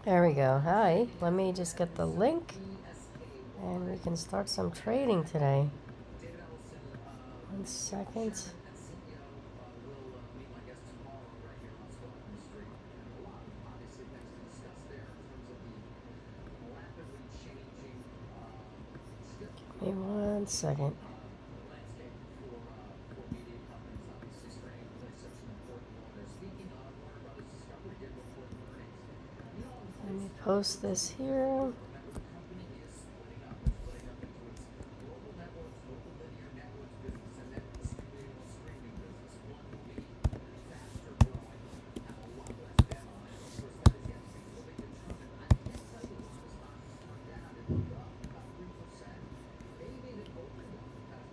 There we go. Hi. Let me just get the link and we can start some trading today. 1 second. Give me 1 second. Let me post this here.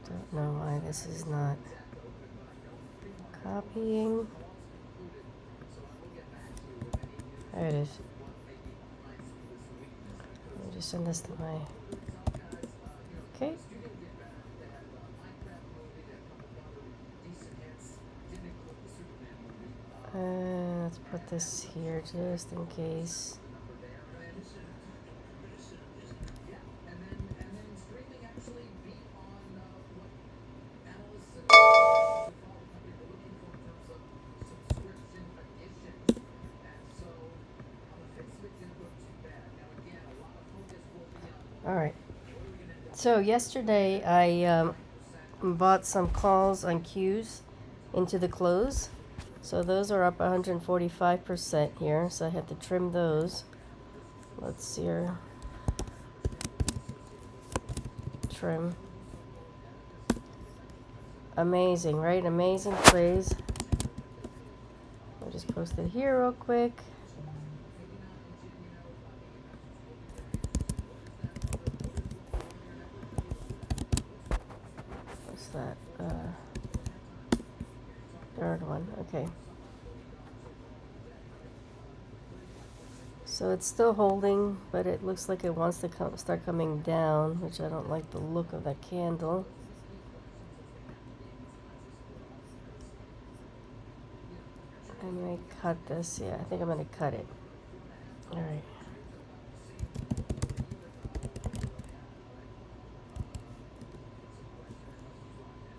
Don't know why this is not copying. There it is. Let me just send this to my... Okay. Let's put this here just in case. All right. So yesterday I bought some calls on Qs into the close. So those are up 145% here. So I had to trim those. Let's see here. Trim. Amazing, right? Amazing plays. I'll just post it here real quick. What's that? Third one. Okay. So it's still holding, but it looks like it wants to start coming down, which I don't like the look of that candle. I may cut this. Yeah, I think I'm going to cut it. All right.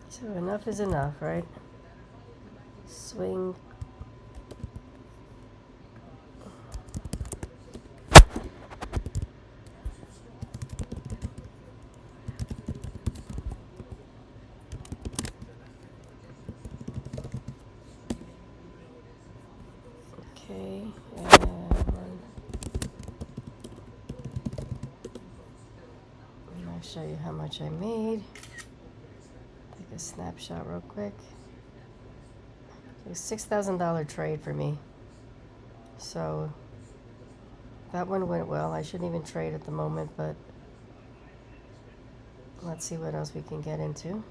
So enough is enough, right? Swing. Okay, and I'll show you how much I made. Take a snapshot real quick. It was $6,000 trade for me. So that one went well. I shouldn't even trade at the moment, but let's see what else we can get into.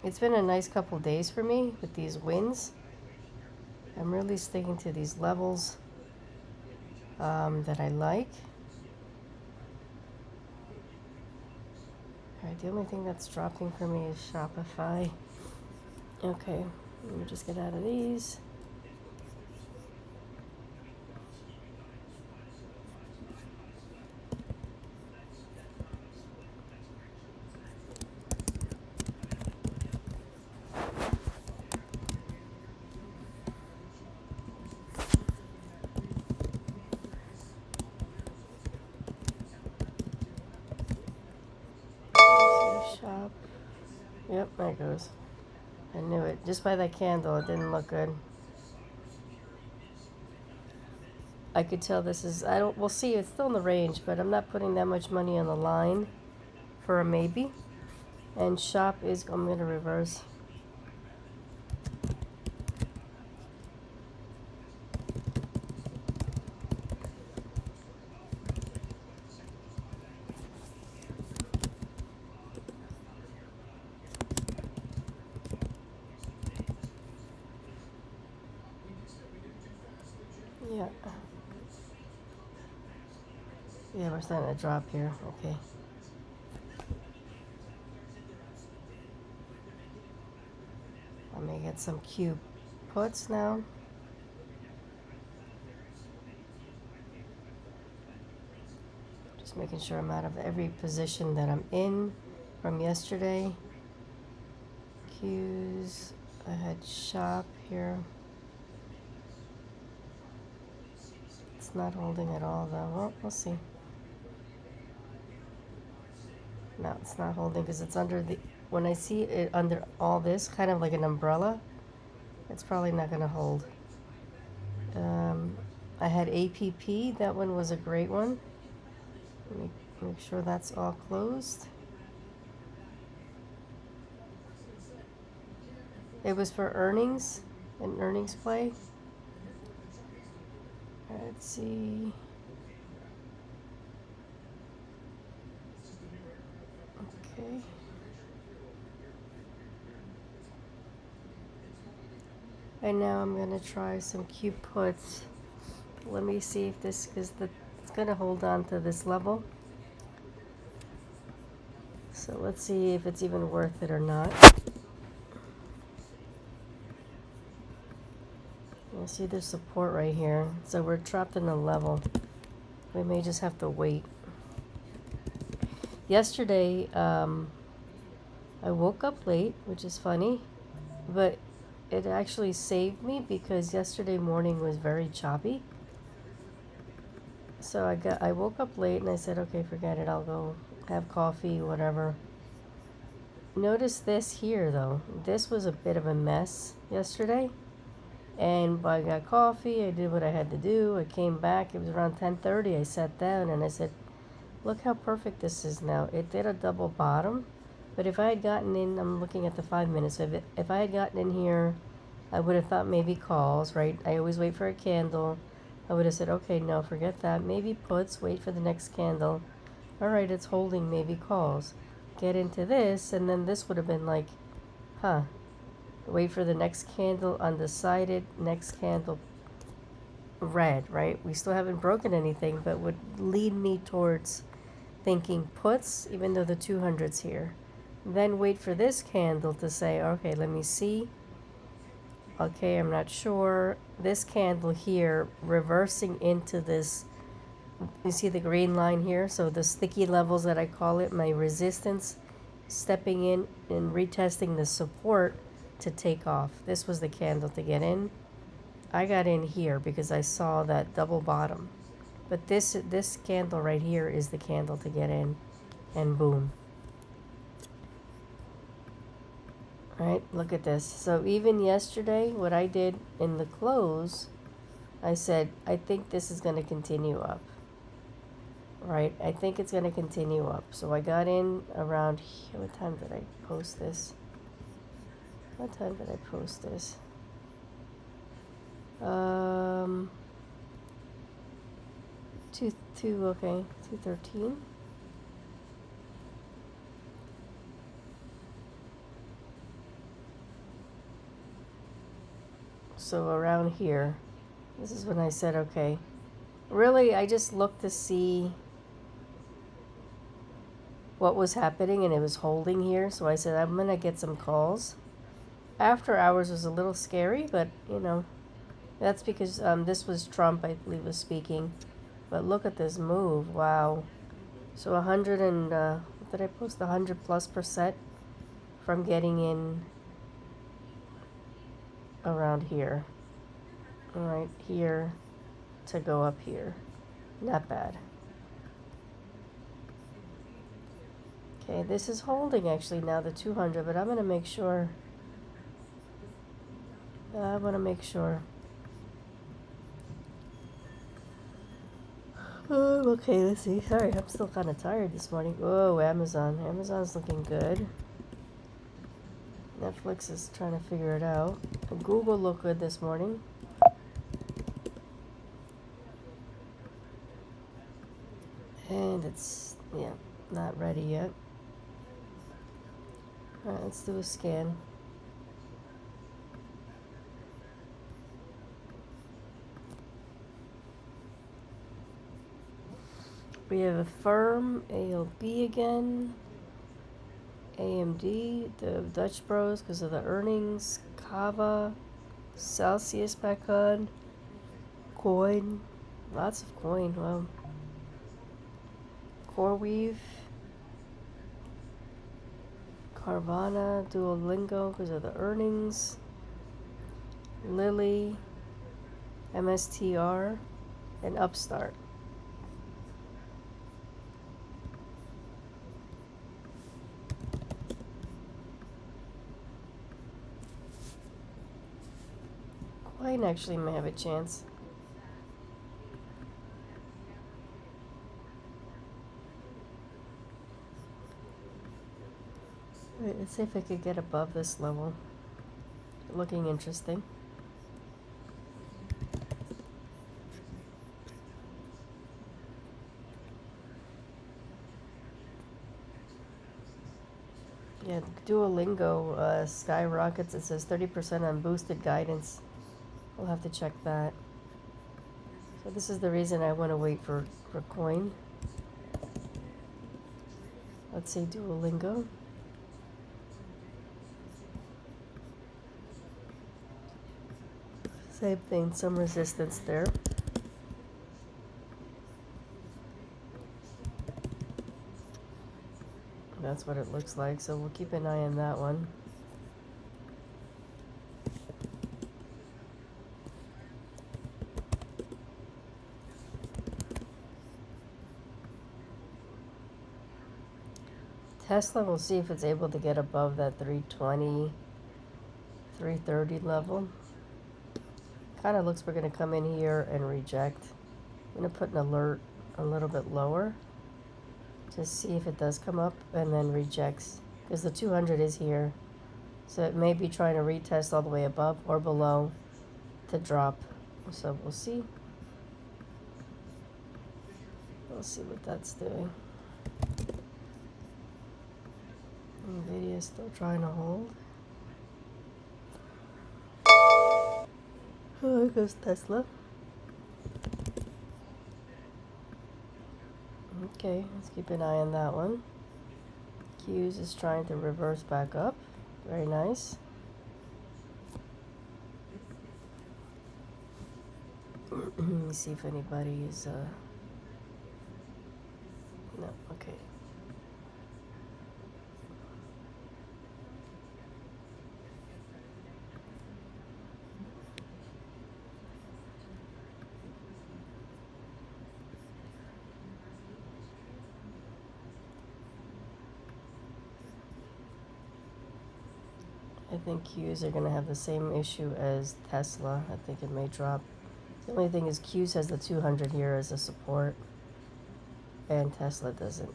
It's been a nice couple days for me with these wins. I'm really sticking to these levels that I like. All right, the only thing that's dropping for me is Shopify. Okay, let me just get out of these. Shop. Yep, there it goes. I knew it. Just by that candle, it didn't look good. I could tell this is, we'll see, it's still in the range, but I'm not putting that much money on the line for a maybe. And shop is, I'm going to reverse. Yeah. Yeah, we're starting to drop here. Okay. Let me get some Q puts now. Just making sure I'm out of every position that I'm in from yesterday. Q's, I had shop here. It's not holding at all though. Well, we'll see. No, it's not holding because it's under the, when I see it under all this, kind of like an umbrella, it's probably not going to hold. I had APP, that one was a great one. Let me make sure that's all closed. It was for earnings, an earnings play. Let's see. Okay. And now I'm going to try some Q puts. Let me see if this, because it's going to hold on to this level. So let's see if it's even worth it or not. You see there's support right here. So we're trapped in a level. We may just have to wait. Yesterday, I woke up late, which is funny, but it actually saved me because yesterday morning was very choppy. So I woke up late and I said, okay, forget it. I'll go have coffee, whatever. Notice this here though. This was a bit of a mess yesterday. And I got coffee, I did what I had to do. I came back, it was around 10:30. I sat down and I said, look how perfect this is now. It did a double bottom. But if I had gotten in, I'm looking at the 5 minutes of it. If I had gotten in here, I would have thought maybe calls, right? I always wait for a candle. I would have said, okay, no, forget that. Maybe puts, wait for the next candle. All right, it's holding, maybe calls. Get into this, and then this would have been like, huh. Wait for the next candle, undecided, next candle, red, right? We still haven't broken anything, but would lead me towards thinking puts, even though the 200's here. Then wait for this candle to say, okay, let me see. Okay, I'm not sure. This candle here reversing into this, you see the green line here? So the sticky levels that I call it, my resistance, stepping in and retesting the support to take off. This was the candle to get in. I got in here because I saw that double bottom. But this candle right here is the candle to get in, and boom. Right, look at this. So even yesterday, what I did in the close, I said, I think this is going to continue up. Right, I think it's going to continue up. So I got in around here. What time did I post this? What time did I post this? 2:13. So around here, this is when I said, okay. Really, I just looked to see what was happening, and it was holding here. So I said, I'm going to get some calls. After hours was a little scary, but, you know, that's because this was Trump, I believe, was speaking. But look at this move. Wow. So 100 and, what did I post? 100+% from getting in around here. All right, here to go up here. Not bad. Okay, this is holding actually now, the 200, but I'm going to make sure. I want to make sure. Okay, let's see. Sorry, I'm still kind of tired this morning. Whoa, Amazon. Amazon's looking good. Netflix is trying to figure it out. Google looked good this morning. And it's, yeah, not ready yet. Alright, let's do a scan. We have a firm, ALB again, AMD, the Dutch Bros because of the earnings, Kava, Celsius back on. Coin. Lots of coin. Wow. CoreWeave. Carvana. Duolingo because of the earnings. Lily. MSTR. And Upstart. Coin actually may have a chance. Wait, let's see if I could get above this level. Looking interesting. Yeah, Duolingo skyrockets. It says 30% on boosted guidance. We'll have to check that. So this is the reason I want to wait for coin. Let's say Duolingo. Same thing, some resistance there. That's what it looks like, so we'll keep an eye on that one. Tesla, we'll see if it's able to get above that 320, 330 level. Kind of looks we're going to come in here and reject. I'm going to put an alert a little bit lower to see if it does come up and then rejects. Because the 200 is here. So it may be trying to retest all the way above or below to drop. So we'll see. We'll see what that's doing. Nvidia is still trying to hold. Oh, there goes Tesla. Okay, let's keep an eye on that one. Q's is trying to reverse back up. Very nice. Let me see if anybody is, no, okay. I think Q's are going to have the same issue as Tesla. I think it may drop. The only thing is Q's has the 200 here as a support, and Tesla doesn't.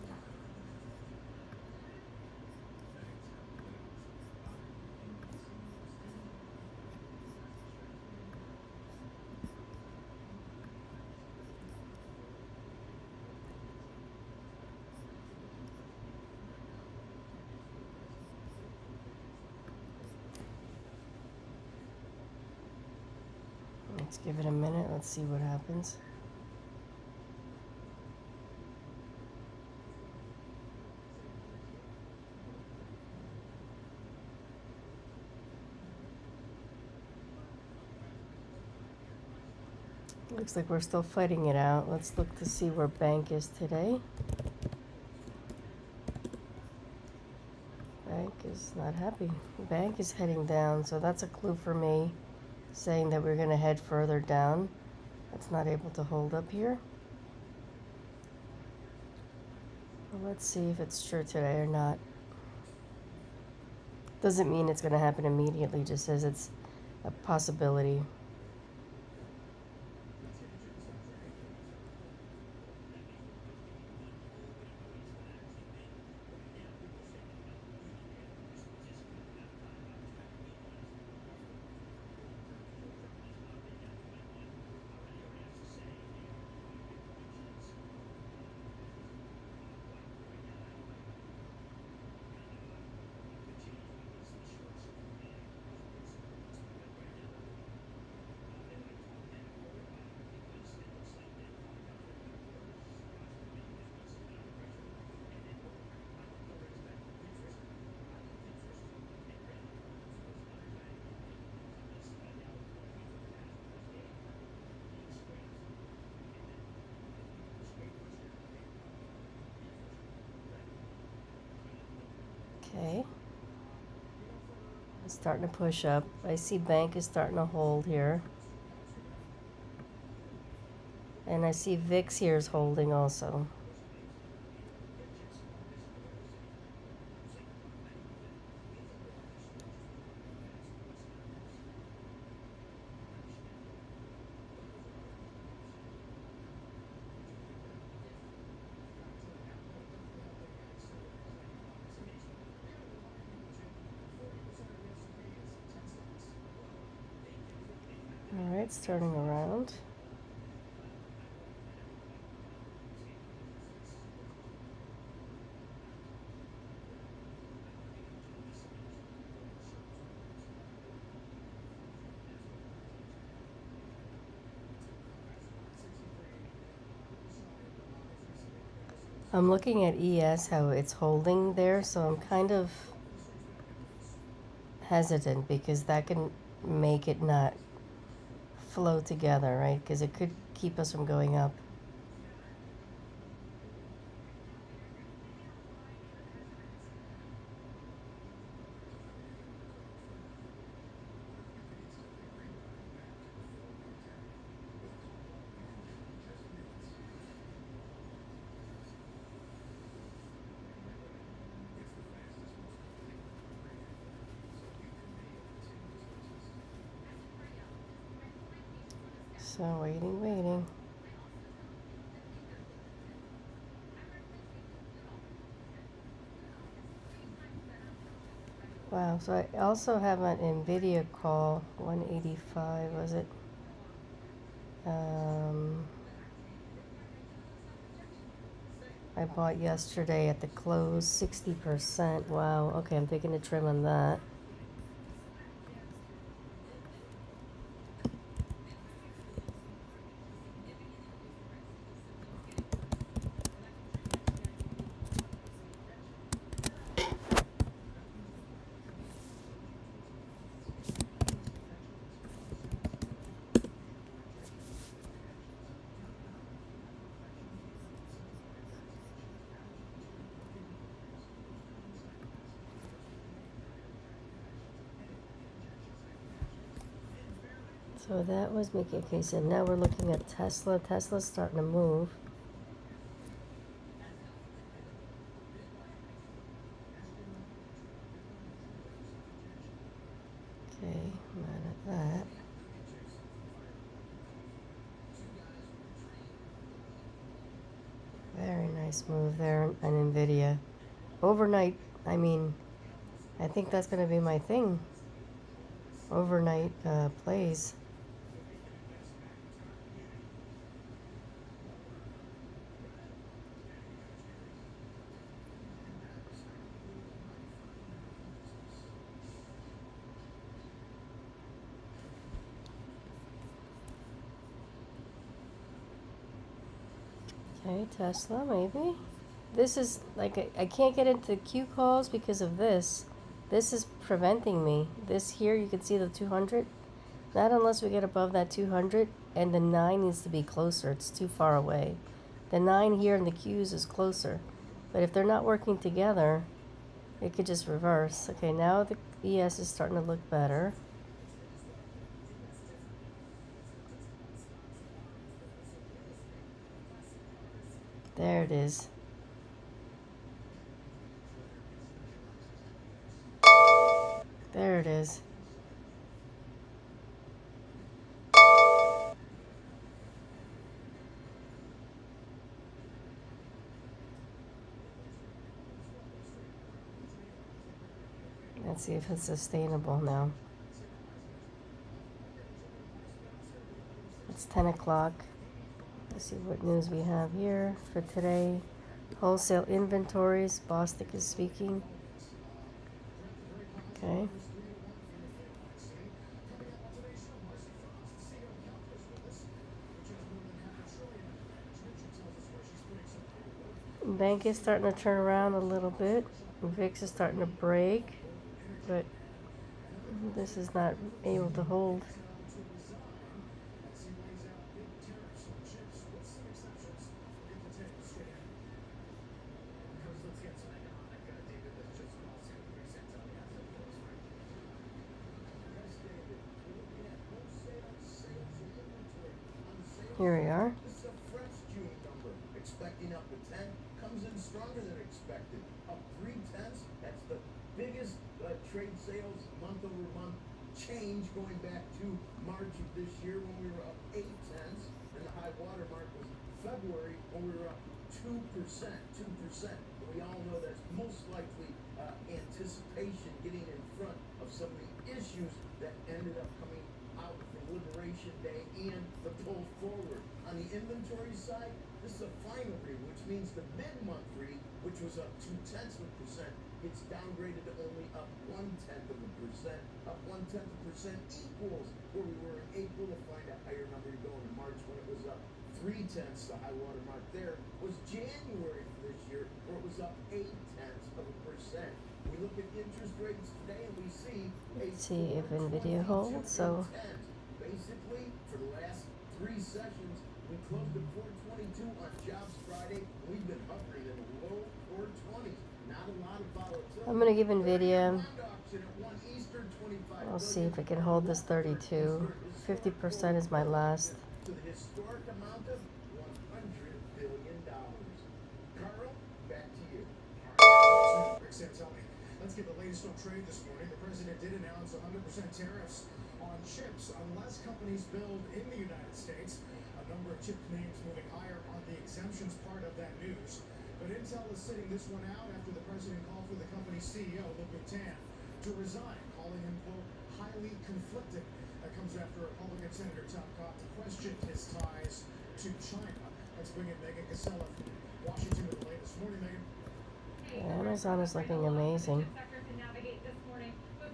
Let's give it a minute. Let's see what happens. Looks like we're still fighting it out. Let's look to see where Bank is today. Bank is not happy. Bank is heading down, so that's a clue for me, saying that we're going to head further down. It's not able to hold up here. Well, let's see if it's true today or not. Doesn't mean it's going to happen immediately, just says it's a possibility. Okay. It's starting to push up. I see bank is starting to hold here. And I see VIX here is holding also. All right, it's turning around. I'm looking at ES, how it's holding there, so I'm kind of hesitant because that can make it not flow together, right? Because it could keep us from going up. So waiting. Wow, so I also have an NVIDIA call, 185, was it? I bought yesterday at the close, 60%. Wow, okay, I'm taking a trim on that. So that was making, okay, so now we're looking at Tesla. Tesla's starting to move. Okay, I'm out of that. Very nice move there on NVIDIA. Overnight, I mean, I think that's going to be my thing. Overnight plays. Okay, Tesla, maybe. This is like I can't get into the Q calls because of this. This is preventing me. This here, you can see the 200. Not unless we get above that 200, and the 9 needs to be closer. It's too far away. The 9 here in the Qs is closer. But if they're not working together, it could just reverse. Okay, now the ES is starting to look better. There it is. There it is. Let's see if it's sustainable now. It's 10 o'clock. Let's see what news we have here for today. Wholesale inventories. Bostic is speaking. Okay. Bank is starting to turn around a little bit. VIX is starting to break, but this is not able to hold. Here we are. This is a fresh June number. Expecting up to 10 comes in stronger than expected. Up 0.3. That's the biggest trade sales month over month change going back to March of this year when we were up 0.8, and the high water mark was February when we were up 2%. And we all know that's most likely anticipation, getting in front of some of the issues that ended up coming out for Liberation Day and the pull forward. On the inventory side, this is a final read, which means the mid-month read, which was up 0.2%, gets downgraded to only up 0.1%. Up 0.1% equals where we were in April. To find a higher number to go into March when it was up 0.3. The high water mark there was January for this year, where it was up 0.8%. We look at interest rates today and we see Let's see if NVIDIA holds. So basically, for the last 3 sessions, we closed at 422 on Jobs Friday. We've been hovering in the low 420s. Not a lot of volatility. I'm gonna give NVIDIA. I'll see if it can hold this 32. 50% is my last. To the historic amount of $100 billion. Carl, back to you. Let's get the latest on trade this morning. The president did announce 100% tariffs on chips unless companies build in the United States. A number of chip names moving higher on the exemptions part of that news. But Intel is sitting this one out after the president called for the company's CEO, to resign, calling him, quote, highly conflicted. That comes after Republican Senator Tom Cott questioned his ties to China. Let's bring in Megan Casella from Washington with the latest. Morning, Megan. Amazon is looking amazing. But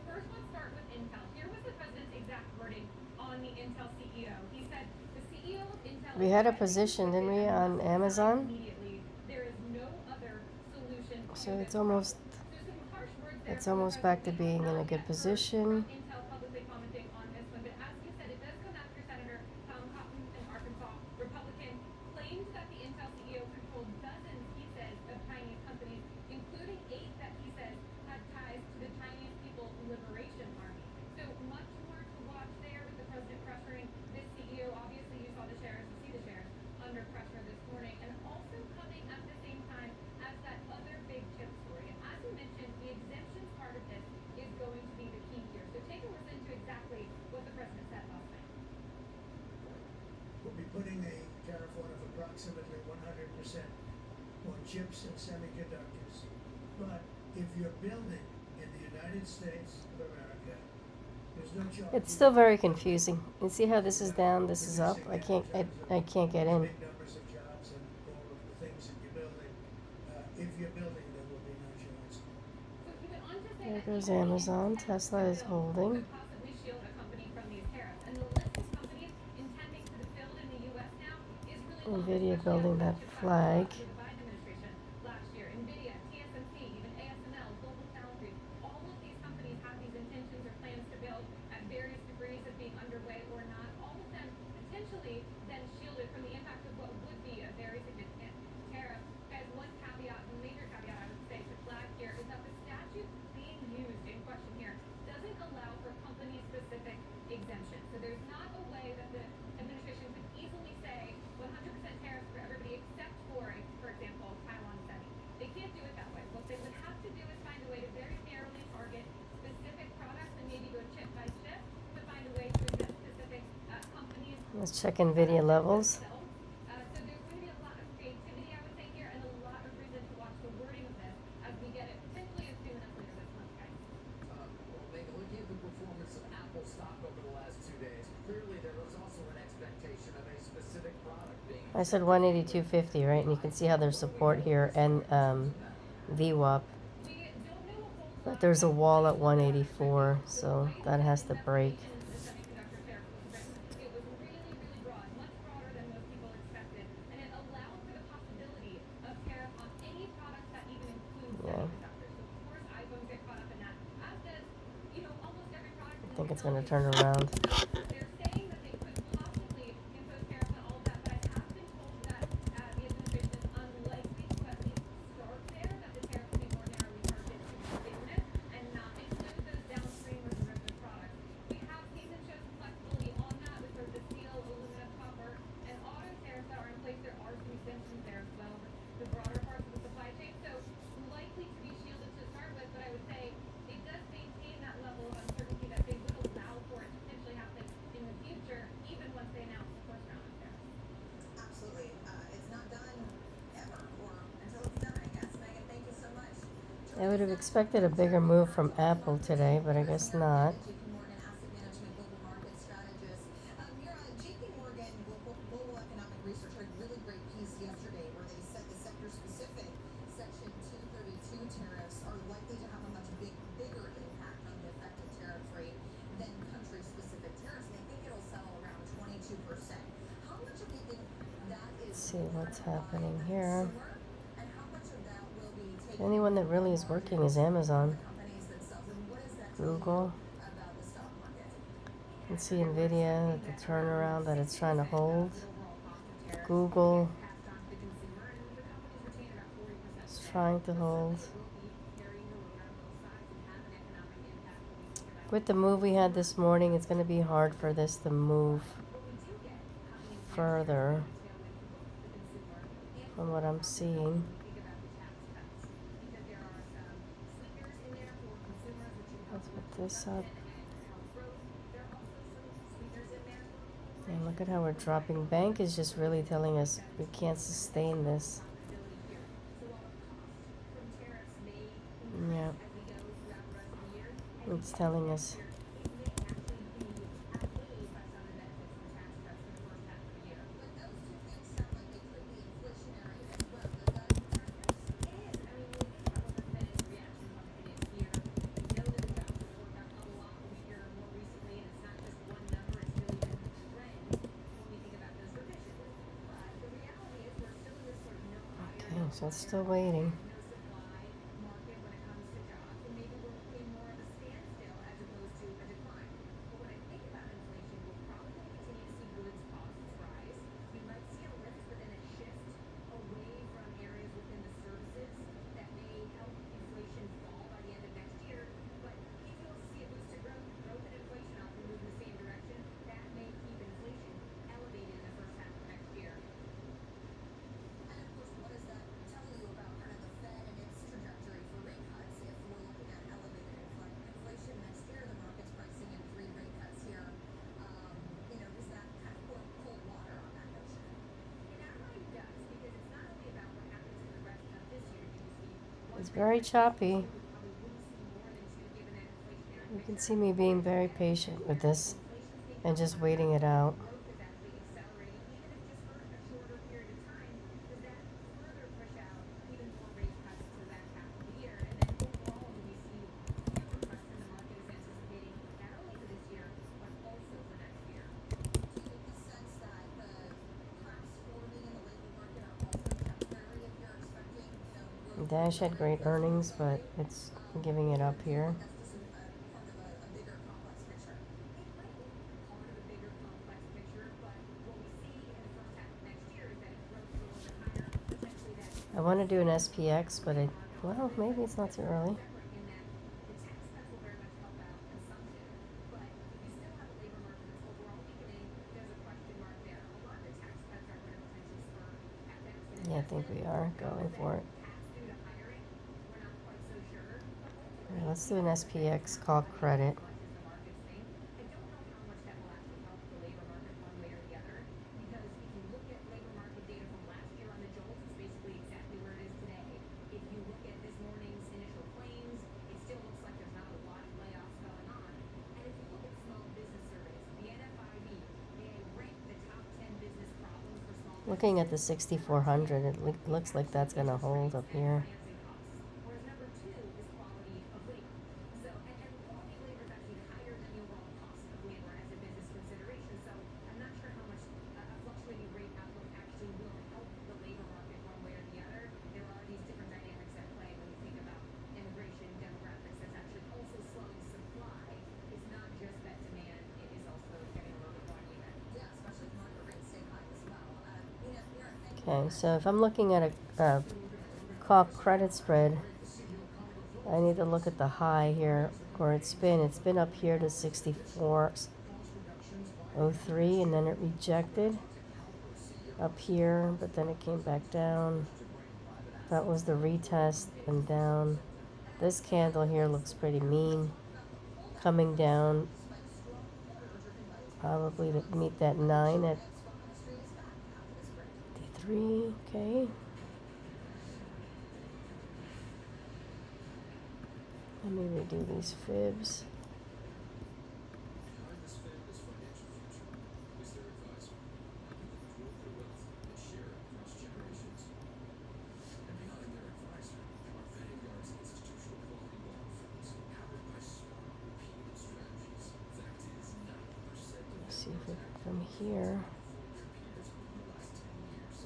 first, let's start with Intel. Here was the president's exact wording on the Intel CEO. He said, the CEO of Intel... We had a position, didn't we, on Amazon? There is no other solution. So it's almost back to being in a good position. Intel publicly commenting on this one, but as you said, it does come after Senator Tom Cotton, an Arkansas Republican, claimed that the Intel CEO controlled dozens, he says, of Chinese companies, including 8 that he says had ties to the Chinese People's Liberation Army. So much more to watch there with the president pressuring this CEO. Obviously, you saw the shares, you see the shares under pressure this morning, and also coming at the same time as that other big chip story. And as you mentioned, the exemptions part of this is going to be the key here. So take a listen to exactly what the president said last night. We'll be putting a tariff on of approximately 100% on chips and semiconductors. But if you're building in the United States of America, there's no charge. It's still very confusing. You see how this is down, this is up? I can't get in. Big numbers of jobs and all of the things that you're building. If you're building, there will be no charge. So he went on to say There that goes he Amazon. Tesla is holding. could possibly shield a company from these tariffs. And the list of companies intending to build in the U.S. now is really long, NVIDIA especially building after that chip flag. under the Biden administration last year. NVIDIA, TSMC, even ASML, Global Foundries, all of these companies have these intentions or plans to build at various degrees of being underway or not. All of them potentially then shielded from the impact of what would be a very significant tariff. As one caveat, one major caveat I would say to flag here is that the statute being used in question here doesn't allow for company-specific exemption. So there's not a way that the administration could easily say 100% tariffs for everybody except for example, Taiwan Semi. They can't do it that way. What they would have to do is find a way to very narrowly target specific products and maybe go chip by chip to find a way to exempt specific companies. Let's check NVIDIA levels. So there's going to be a lot of creativity, I would say, here, and a lot of reason to watch the wording of this as we get it potentially as soon as later this month, guys. Well, Megan, looking at the performance of Apple stock over the last 2 days, clearly there was also an expectation of a specific product being... I said 182.50, right? And you can see how there's support here and VWAP. We don't know a whole But lot there's a wall at 184, so that has to break. into the semiconductor tariff was written. It was really, really broad, much broader than most people expected, and it allowed for the possibility of tariff on any product that even includes semiconductors. So of course, iPhones get caught up in that, as does, almost every product. I think it's going to turn around. They're saying that they could possibly impose tariffs on all of that, but I have been told that the administration is unlikely to at least start there, that the tariffs will be more narrowly targeted to begin with and not include those downstream or derivative products. We have seen them show some flexibility on that with sort of the steel, aluminum, copper, and auto I would have expected a bigger move from Apple today, but I guess not. JP Morgan Asset Management Global Market Strategist. Mira, JP Morgan Global Economic Research had a really great piece yesterday where they said the sector-specific Section 232 tariffs are likely to have a much bigger impact on the effective tariff rate than country-specific tariffs. And they think it'll settle around 22%. How much of you think that is Let's see what's driven by happening the here. consumer, and how much of that will be The taken only one that really is from working is margins of Amazon, the companies themselves? And what does that tell you Google. about the stock market? You can see Nvidia with the turnaround that it's trying to hold. Google is trying to hold. With the move we had this morning, it's going to be hard for this to move further from what I'm seeing. Let's put this up. And look at how we're dropping. Bank is just really telling us we can't sustain this. Yeah. It's telling us. Okay, so it's still waiting. It's very choppy. You can see me being very patient with this and just waiting it out. Dash had great earnings, but it's giving it up here. I want to do an SPX, but well, maybe it's not too early. Yeah, I think we are going for it. All right, let's do an SPX call credit. Looking at the 6,400, it looks like that's going to hold up here. Okay, so if I'm looking at a call credit spread, I need to look at the high here where it's been. It's been up here to 64.03, and then it rejected up here, but then it came back down. That was the retest and down. This candle here looks pretty mean, coming down probably to meet that 9 at 53. Okay. Let me redo these fibs. Behind this family's financial future is their advisor, helping them grow their wealth and share it across generations. And behind their advisor are Vanguard's institutional quality bond funds, powered by smart, repeatable strategies. Fact is, 90% of Let's their see if it growth from here. outperformed their peers over the last 10 years.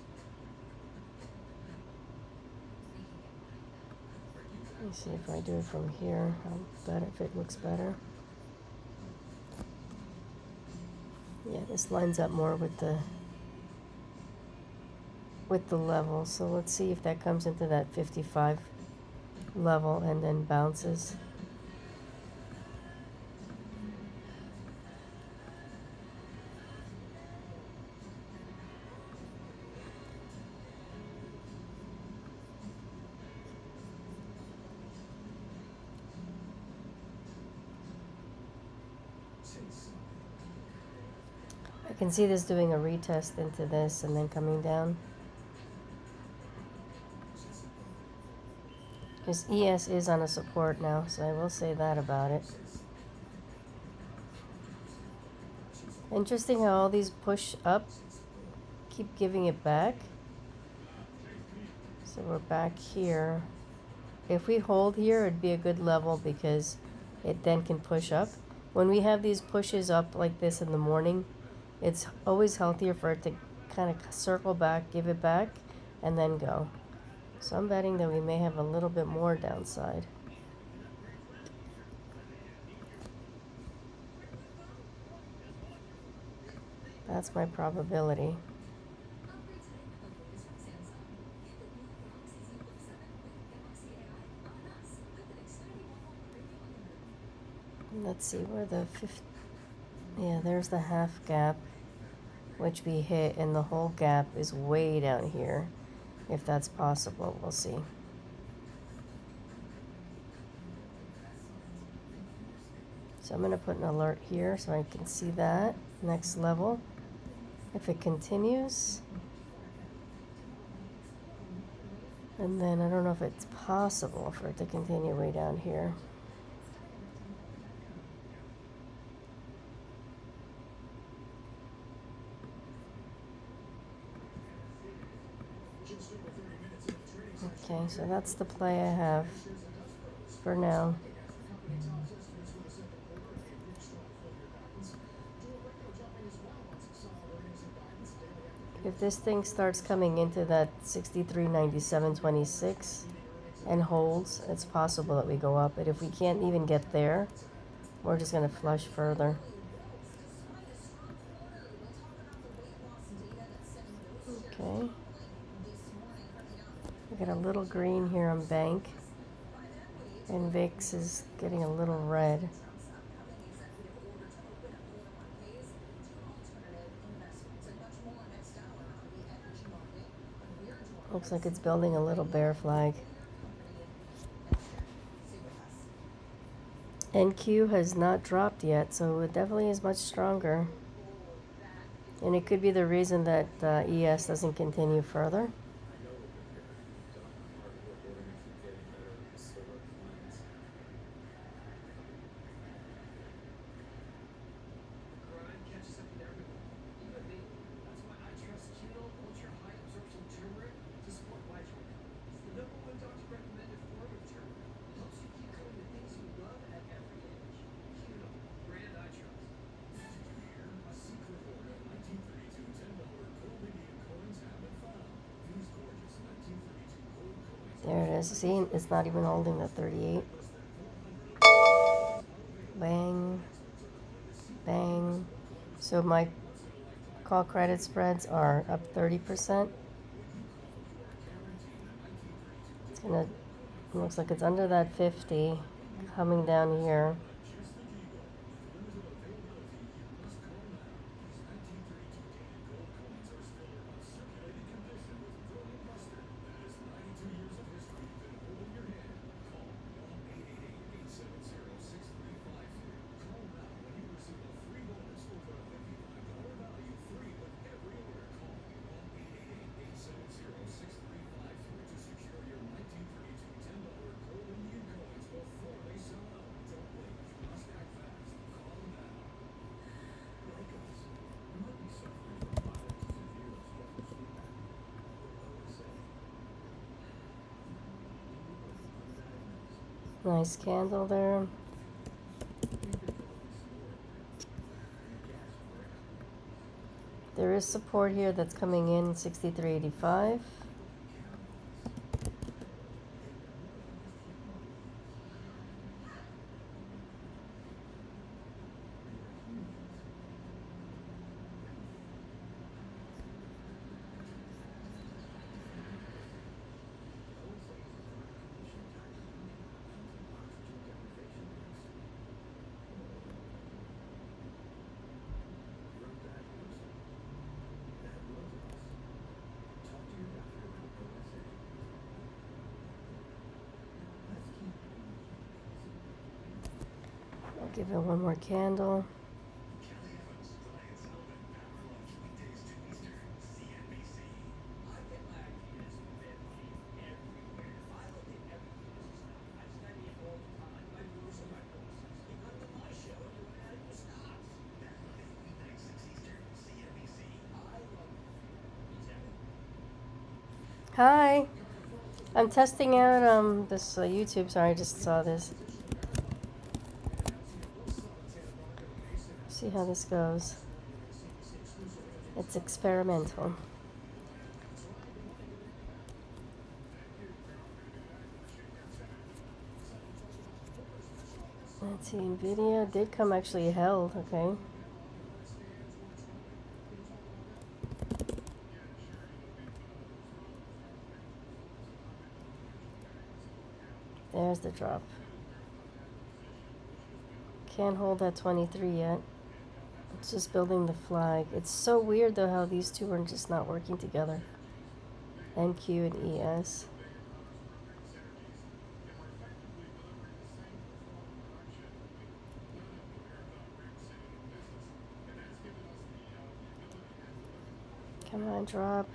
Let me see if I do it from here, how better, if it looks better. Yeah, this lines up more with the level. So let's see if that comes into that 55 level and then bounces. I can see this doing a retest into this and then coming down. Because ES is on a support now, so I will say that about it. Interesting how all these push up keep giving it back. So we're back here. If we hold here, it'd be a good level because it then can push up. When we have these pushes up like this in the morning, it's always healthier for it to kind of circle back, give it back, and then go. So I'm betting that we may have a little bit more downside. That's my probability. Let's see where the yeah, there's the half gap, which we hit, and the whole gap is way down here. If that's possible, we'll see. So I'm going to put an alert here so I can see that next level. If it continues, and then I don't know if it's possible for it to continue way down here. Okay, so that's the play I have for now. If this thing starts coming into that 63.9726 and holds, it's possible that we go up. But if we can't even get there, we're just going to flush further. Okay. We got a little green here on bank, and VIX is getting a little red. Looks like it's building a little bear flag. NQ has not dropped yet, so it definitely is much stronger. And it could be the reason that ES doesn't continue further. There it is. See, it's not even holding the 38. Bang. Bang. So my call credit spreads are up 30%. It's gonna, looks like it's under that 50, coming down here. Nice candle there. There is support here that's coming in 63.85. I'll give it one more candle. Kelly Evans, Brian Sullivan, Power Lunch, weekdays 2 Eastern, CNBC. I get my ideas from bad money everywhere. I look at everything as a stock. I study it all the time. My boss and my bosses. You come to my show and you learn how to do stocks. Bad Money, weeknights 6 Eastern, CNBC. I love it. He's Evan. Hi. I'm testing out this YouTube. Sorry, I just saw this. See how this goes. It's experimental. Let's see, Nvidia did come actually held, okay. There's the drop. Can't hold that 23 yet. It's just building the flag. It's so weird though how these two are just not working together. NQ and ES. Come on, drop.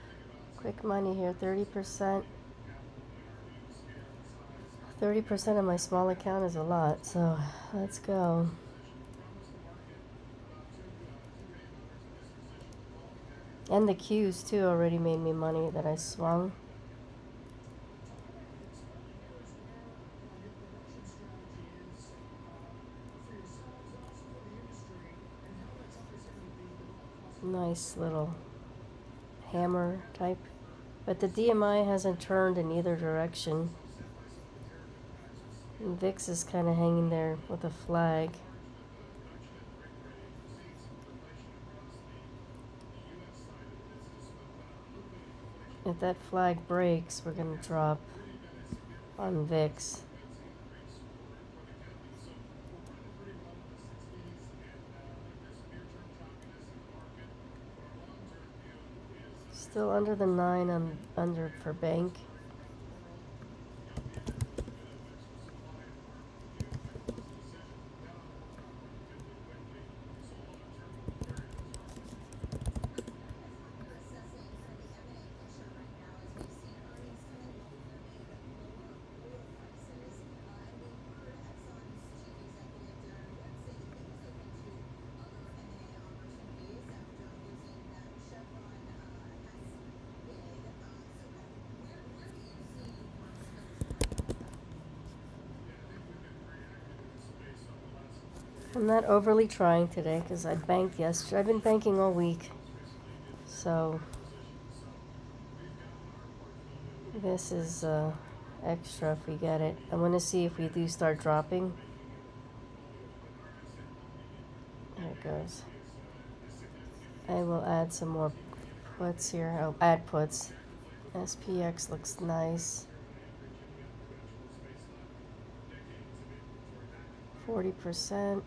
Quick money here, 30%. 30% of my small account is a lot, so let's go. And the Qs too already made me money that I swung. Nice little hammer type. But the DMI hasn't turned in either direction. And VIX is kind of hanging there with a flag. If that flag breaks, we're going to drop on VIX. Still under the 9 on under for bank. I'm not overly trying today because I banked yesterday. I've been banking all week. So this is extra if we get it. I want to see if we do start dropping. There it goes. I will add some more puts here. I'll add puts. SPX looks nice. 40%.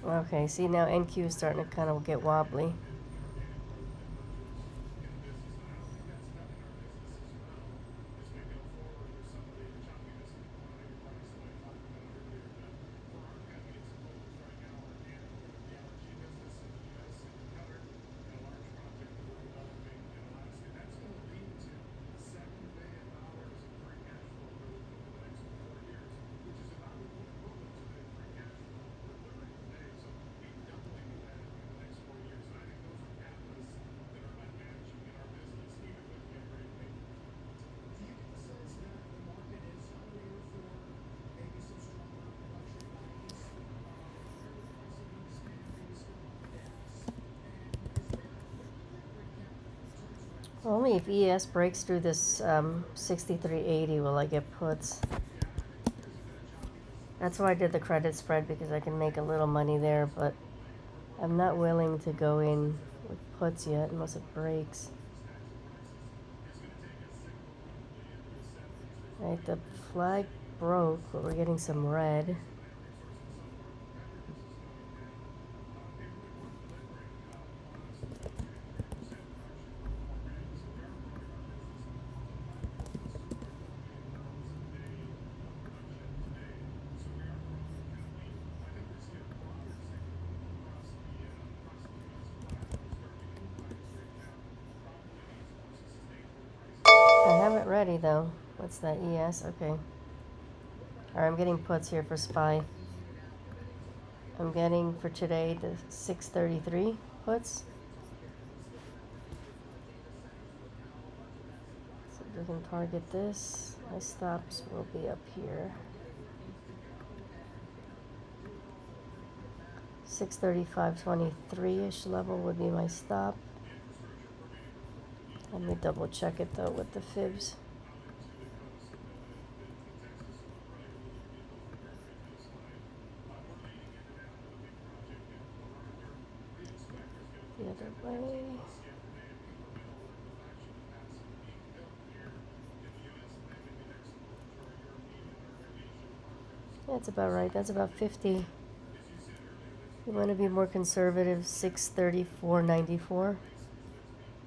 Okay, see now NQ is starting to kind of get wobbly. Only if ES breaks through this 63.80 will I get puts. That's why I did the credit spread, because I can make a little money there, but I'm not willing to go in with puts yet unless it breaks. Right, the flag broke, but we're getting some red. I have it ready though. What's that? ES? Okay. Alright, I'm getting puts here for SPY. I'm getting for today the 633 puts. So we can target this. My stops will be up here. 635.23-ish level would be my stop. Let me double check it though with the fibs. The other way. That's about right. That's about 50. You want to be more conservative, 634.94.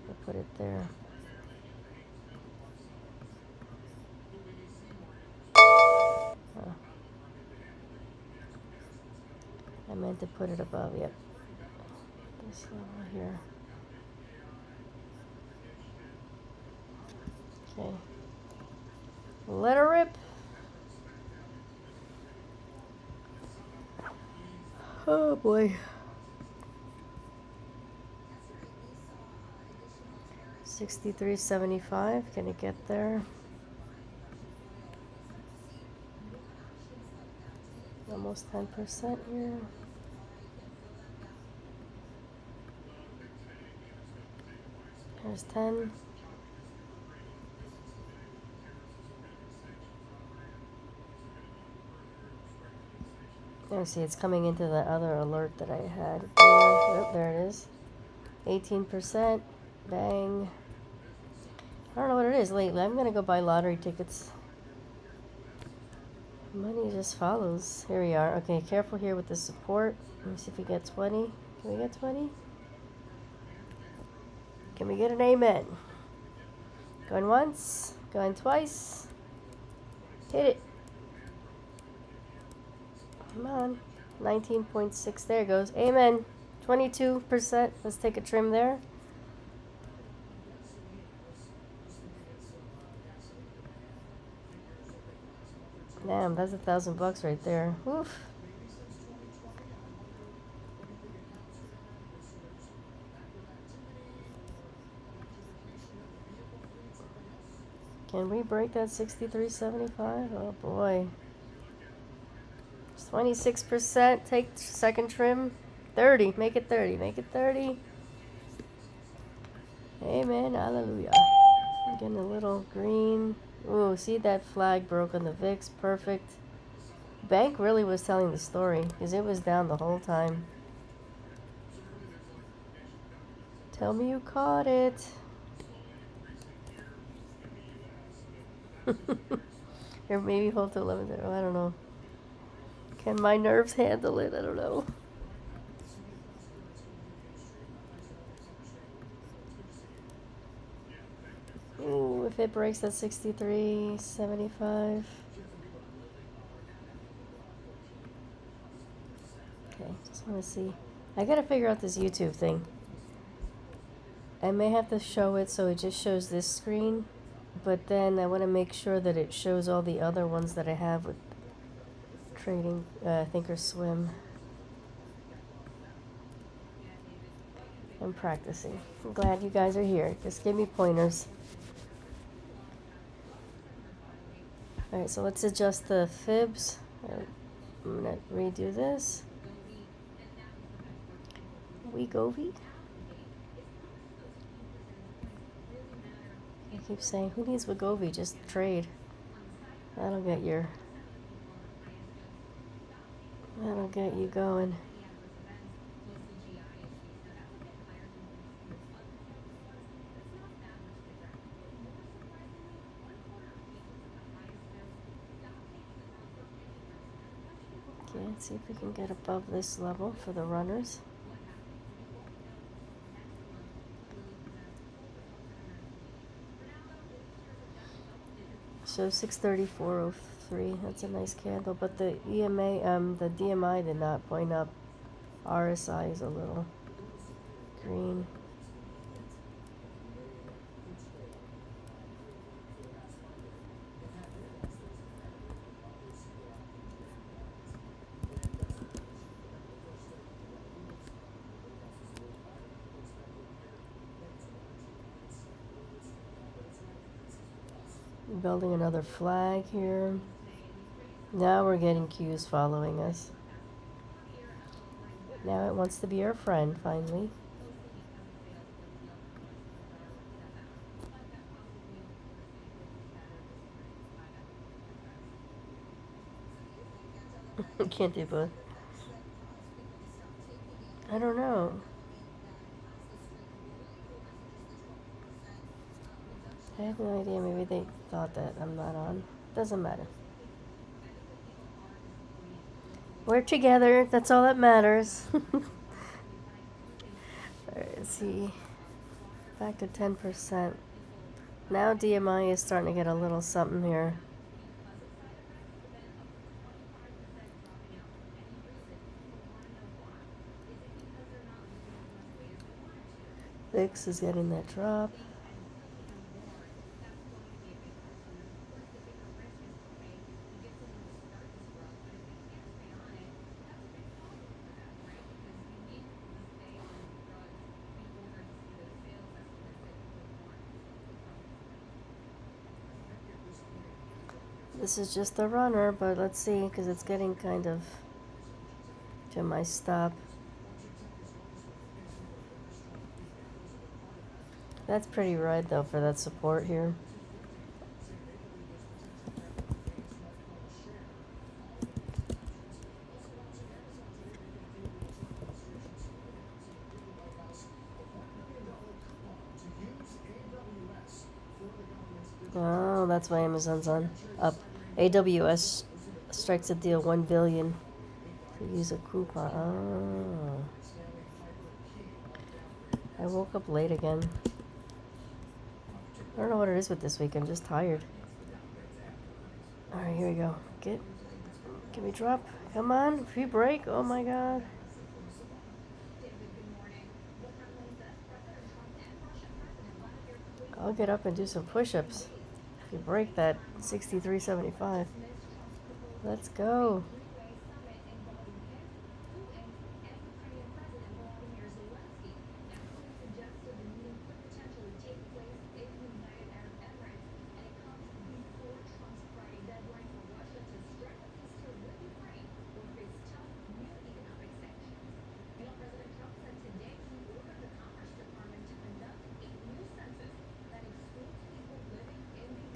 I'll put it there. Oh. I meant to put it above, yep. This level here. Okay. Let her rip. Oh boy. 63.75. Can it get there? Almost 10% here. There's 10. There, see, it's coming into the other alert that I had there. Oh, there it is. 18%. Bang. I don't know what it is lately. I'm gonna go buy lottery tickets. Money just follows. Here we are. Okay, careful here with the support. Let me see if we get 20. Can we get 20? Can we get an amen? Going once. Going twice. Hit it. Come on. 19.6. There it goes. Amen. 22%. Let's take a trim there. Damn, that's $1,000 right there. Oof. Can we break that 63.75? Oh boy. 26%. Take second trim. 30. Make it 30. Make it 30. Amen. Hallelujah. I'm getting a little green. Ooh, see that flag broke on the VIX. Perfect. Bank really was telling the story because it was down the whole time. Tell me you caught it. Or maybe hold to 11. Oh, I don't know. Can my nerves handle it? I don't know. Ooh, if it breaks that 63.75. Okay, just want to see. I gotta figure out this YouTube thing. I may have to show it so it just shows this screen, but then I want to make sure that it shows all the other ones that I have with trading Thinkorswim. I'm practicing. I'm glad you guys are here. Just give me pointers. Alright, so let's adjust the fibs. I'm going to redo this. keep saying, who needs Wegovy? Just trade. That'll get your, that'll get you going. Okay, let's see if we can get above this level for the runners. So 634.03, that's a nice candle, but the the DMI did not point up. RSI is a little green. Building another flag here. Now we're getting cues following us. Now it wants to be our friend, finally. Can't do both. I don't know. I have no idea. Maybe they thought that I'm not on. Doesn't matter. We're together. That's all that matters. Alright, let's see. Back to 10%. Now DMI is starting to get a little something here. VIX is getting that drop. This is just a runner, but let's see, because it's getting kind of to my stop. That's pretty red, though, for that support here. Oh, that's why Amazon's on up. AWS strikes a deal 1 billion to use a coupon. Oh. I woke up late again. I don't know what it is with this week. I'm just tired. All right, here we go. Can we drop? Come on, free break. Oh my God. I'll get up and do some push-ups. If you break that 63.75. Let's go.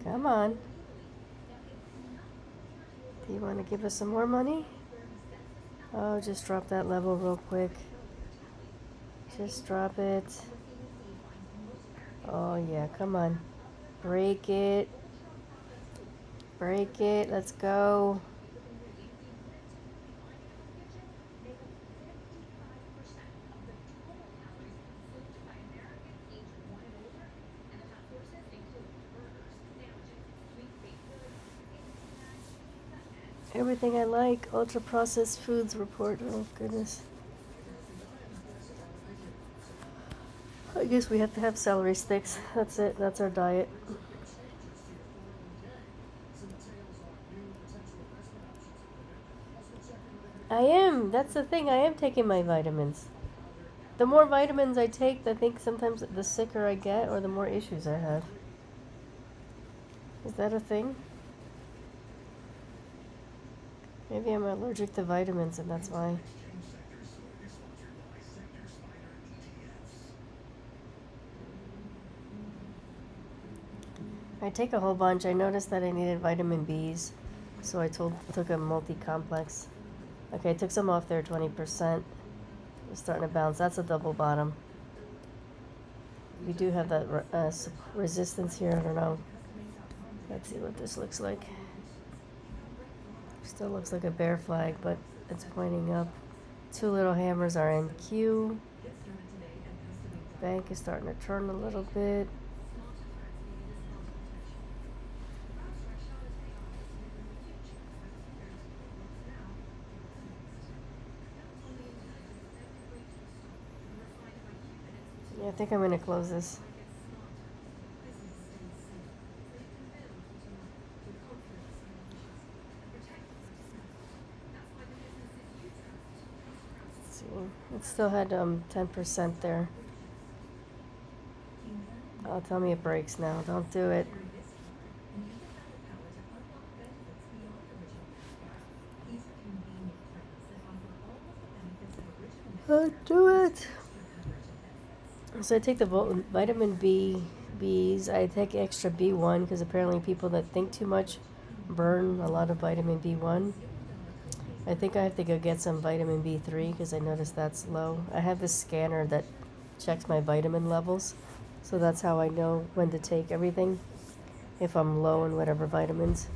Come on. Do you want to give us some more money? Oh, just drop that level real quick. Just drop it. Oh, yeah, come on. Break it. Break it. Let's go. Everything I like. Ultra processed foods report. Oh, goodness. I guess we have to have celery sticks. That's it. That's our diet. I am. That's the thing. I am taking my vitamins. The more vitamins I take, I think sometimes the sicker I get or the more issues I have. Is that a thing? Maybe I'm allergic to vitamins and that's why. I take a whole bunch. I noticed that I needed vitamin B's, so I took a multi-complex. Okay, I took some off there, 20%. It's starting to bounce. That's a double bottom. We do have that resistance here. I don't know. Let's see what this looks like. Still looks like a bear flag, but it's pointing up. Two little hammers are in Q. Bank is starting to turn a little bit. Yeah, I think I'm going to close this. Let's see. It still had 10% there. Oh, tell me it breaks now. Don't do it. Don't do it. So I take the vitamin B's. I take extra B1 because apparently people that think too much burn a lot of vitamin B1. I think I have to go get some vitamin B3 because I noticed that's low. I have this scanner that checks my vitamin levels, so that's how I know when to take everything, if I'm low in whatever vitamins.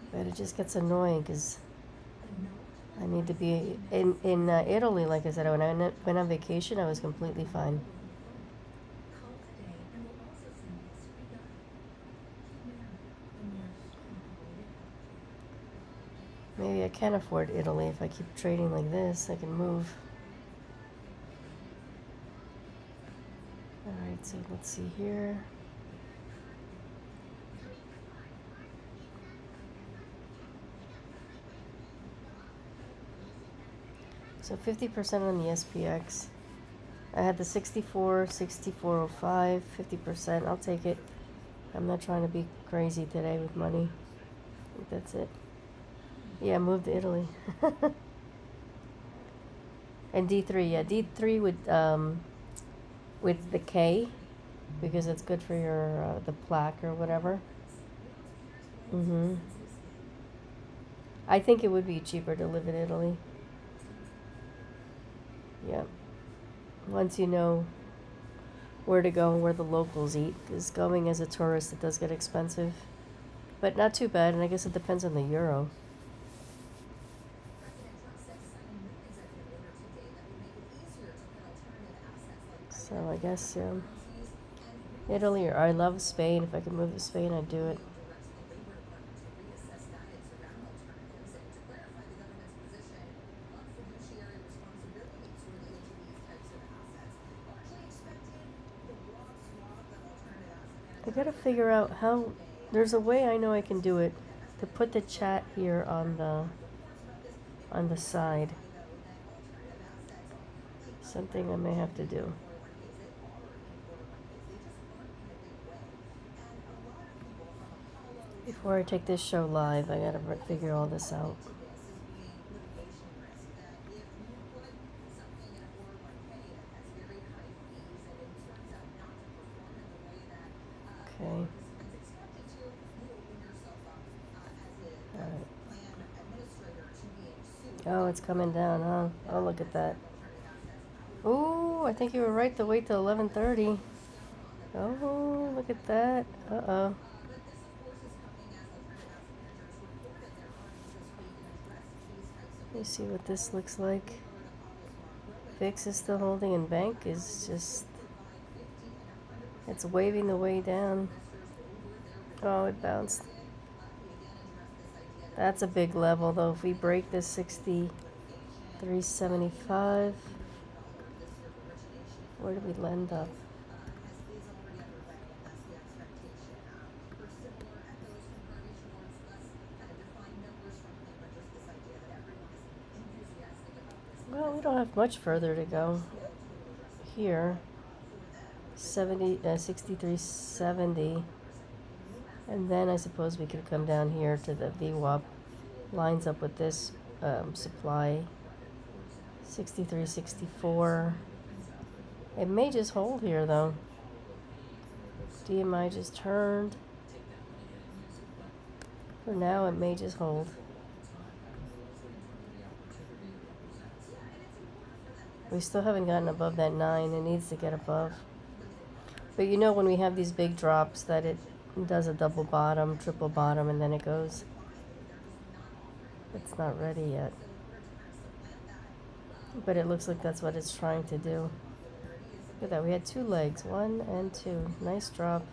But it just gets annoying because I need to be in Italy. Like I said, when I went on vacation, I was completely fine. Maybe I can afford Italy if I keep trading like this. I can move. All right, so let's see here. So 50% on the SPX. I had the 64, 6405, 50%. I'll take it. I'm not trying to be crazy today with money. I think that's it. Yeah, move to Italy. And D3, yeah, D3 with the K, because it's good for your the plaque or whatever. I think it would be cheaper to live in Italy. Yeah. Once you know where to go and where the locals eat, because going as a tourist, it does get expensive. But not too bad, and I guess it depends on the euro. So I guess Italy, or I love Spain. If I could move to Spain, I'd do it. I gotta figure out how. There's a way I know I can do it to put the chat here on the side. Something I may have to do. Before I take this show live, I gotta figure all this out. Okay. Alright. Oh, it's coming down, huh? Oh, look at that. Ooh, I think you were right to wait till 11:30. Oh, look at that. Uh-oh. Let me see what this looks like. VIX is still holding, and bank is just, it's waving the way down. Oh, it bounced. That's a big level, though. If we break this 63.75, where do we land up? Well, we don't have much further to go. Here, 63.70, and then I suppose we could come down here to the VWAP. Lines up with this supply 63, 64. It may just hold here though. DMI just turned. For now, it may just hold. We still haven't gotten above that 9. It needs to get above. But you know when we have these big drops that it does a double bottom, triple bottom, and then it goes. It's not ready yet. But it looks like that's what it's trying to do. Look at that. We had 2 legs. 1 and 2. Nice drop.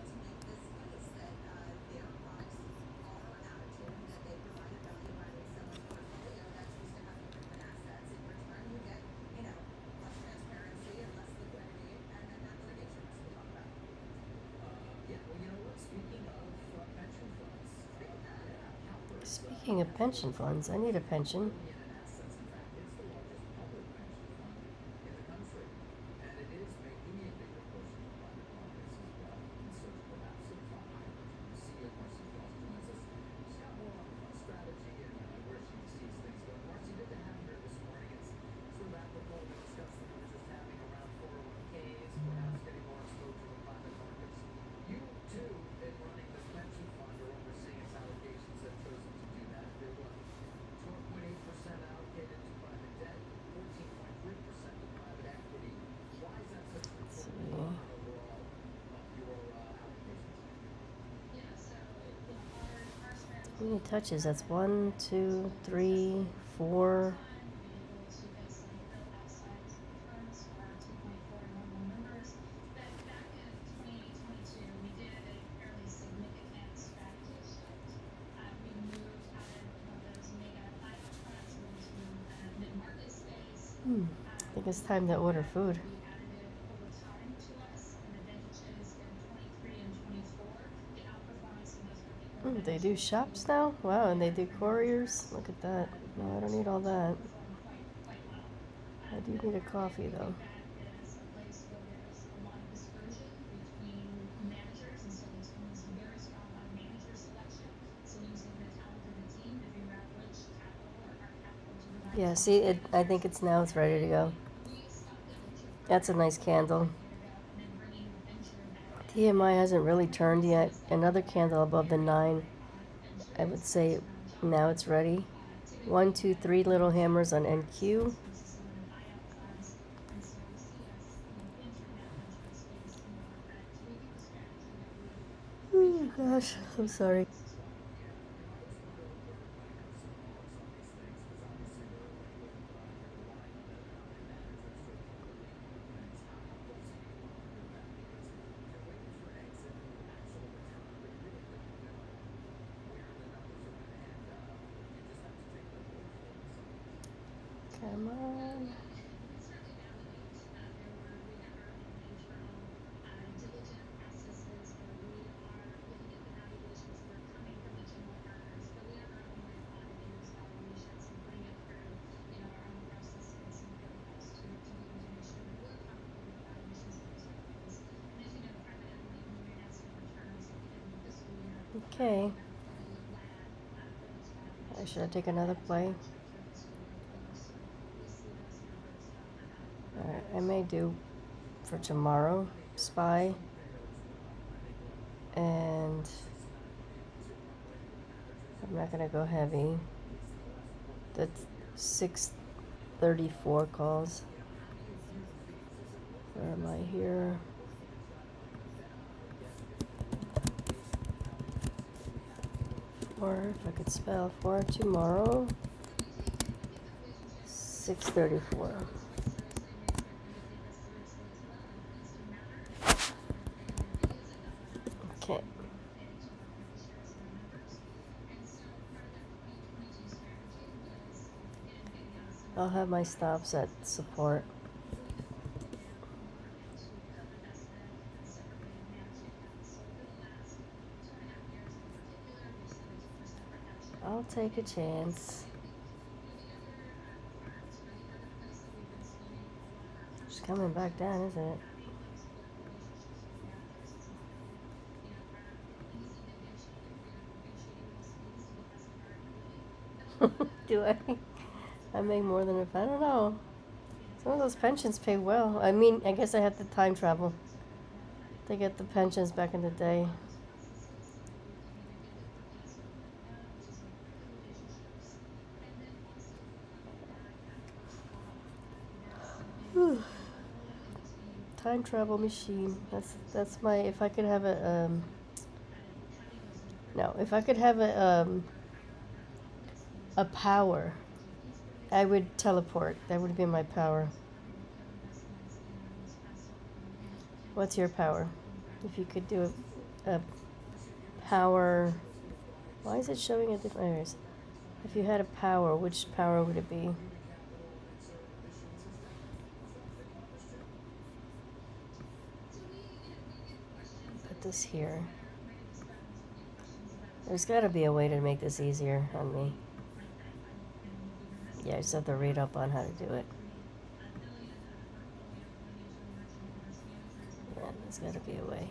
Speaking of pension funds, I need a pension. How many touches? That's 1, 2, 3, 4. I think it's time to order food. They do shops now? Wow, and they do couriers? Look at that. No, I don't need all that. I do need a coffee, though. Yeah, see, I think it's ready to go. That's a nice candle. TMI hasn't really turned yet. Another candle above the 9. I would say now it's ready. 1, 2, 3 little hammers on NQ. Oh gosh, I'm sorry. Come on. Okay. Should I take another play? Alright, I may do for tomorrow, SPY, and I'm not gonna go heavy. That's 634 calls. Where am I here? If I could spell 4 tomorrow. 634. Okay. I'll have my stops at support. I'll take a chance. It's coming back down, isn't it? Do I? I make more than if I don't know. Some of those pensions pay well. I mean, I guess I have to time travel to get the pensions back in the day. Time travel machine. That's my. If I could have a no, if I could have a power, I would teleport. That would be my power. What's your power? If you could do a power. Why is it showing a different areas? If you had a power, which power would it be? Put this here. There's got to be a way to make this easier on me. Yeah, I just have to read up on how to do it. Yeah, there's got to be a way.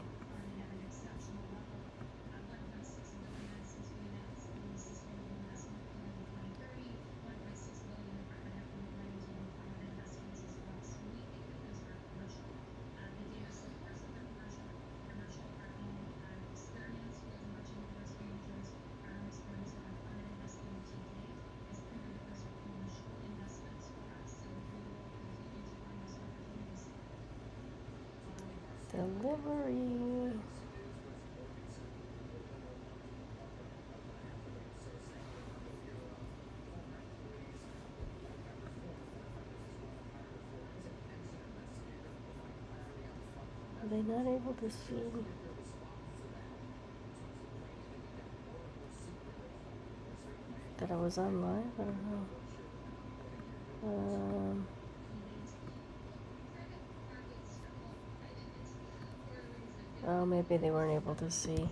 Delivery. Are they not able to see that I was on live? I don't know. Oh, maybe they weren't able to see.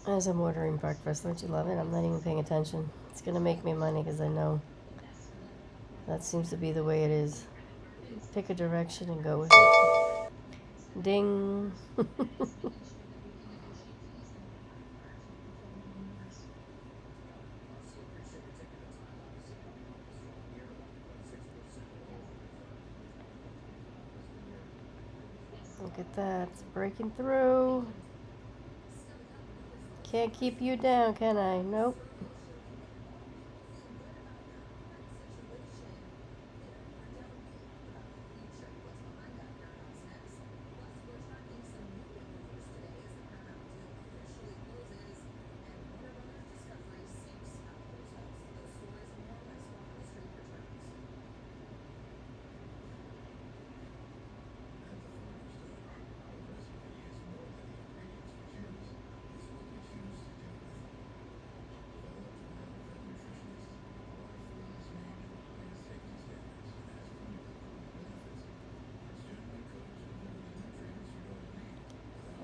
As I'm ordering breakfast, don't you love it? I'm not even paying attention. It's gonna make me money because I know that seems to be the way it is. Pick a direction and go with it. Ding. Look at that. It's breaking through. Can't keep you down, can I? Nope.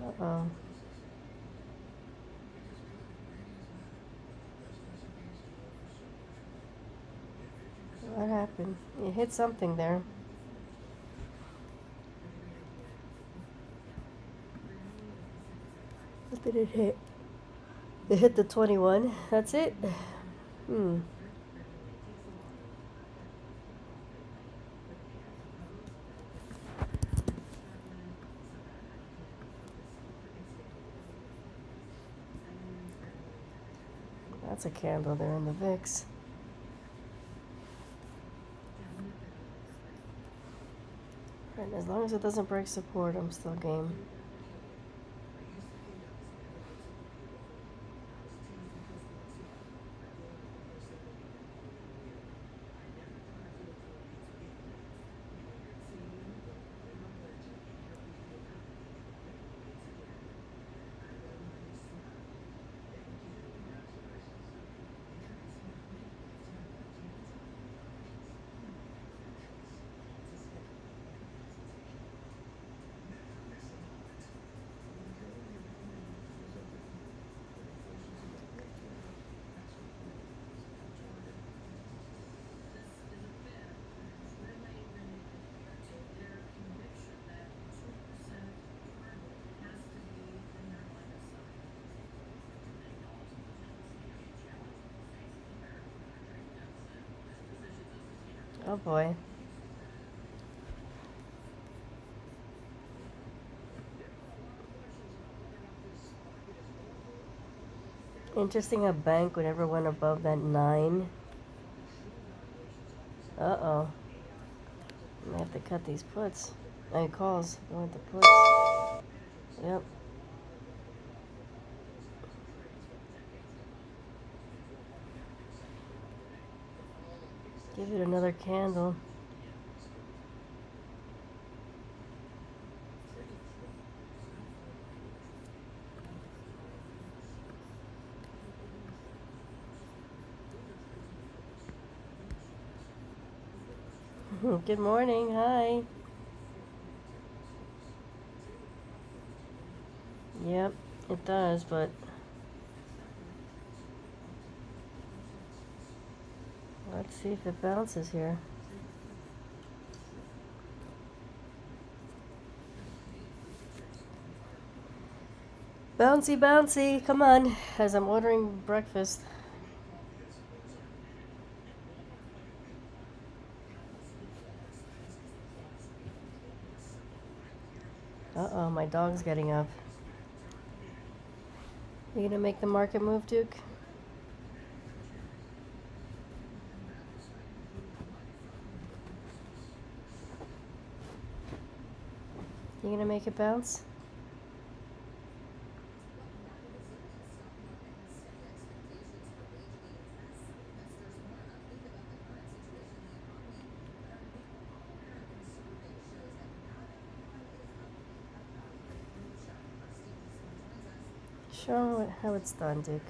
Uh-oh. What happened? You hit something there. What did it hit? It hit the 21. That's it? That's a candle there in the VIX. And as long as it doesn't break support, I'm still game. Oh boy. Interesting a bank would ever went above that 9. Uh-oh. I have to cut these puts. Calls. I want the puts. Yep. Give it another candle. Good morning. Hi. Yep, it does, but let's see if it bounces here. Bouncy, bouncy. Come on, as I'm ordering breakfast. Uh-oh, my dog's getting up. You gonna make the market move, Duke? You gonna make it bounce? Show 'em how it's done, Duke.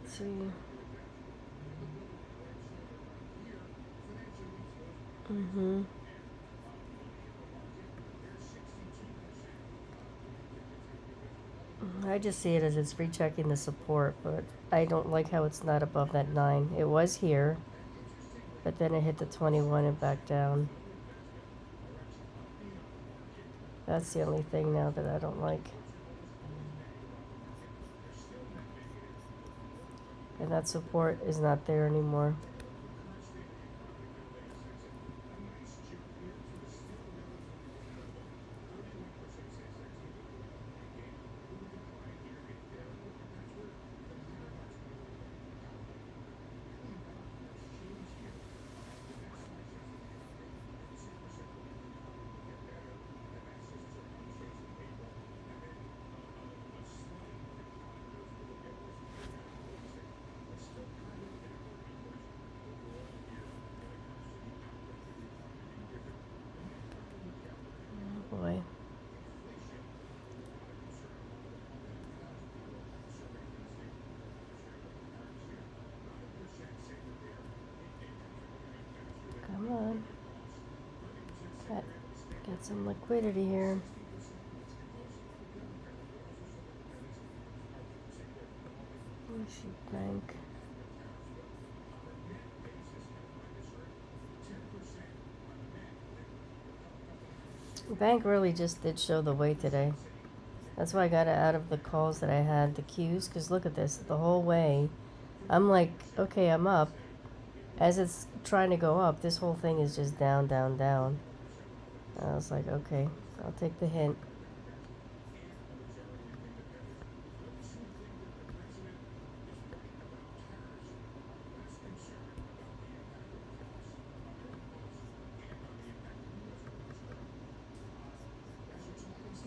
Let's see. I just see it as it's rechecking the support, but I don't like how it's not above that 9. It was here, but then it hit the 21 and back down. That's the only thing now that I don't like. And that support is not there anymore. Oh boy. Come on. Get some liquidity here. Bank. Bank really just did show the way today. That's why I got it out of the calls that I had, the Qs, because look at this, the whole way. I'm like, okay, I'm up. As it's trying to go up, this whole thing is just down, down, down. I was like, okay, I'll take the hint.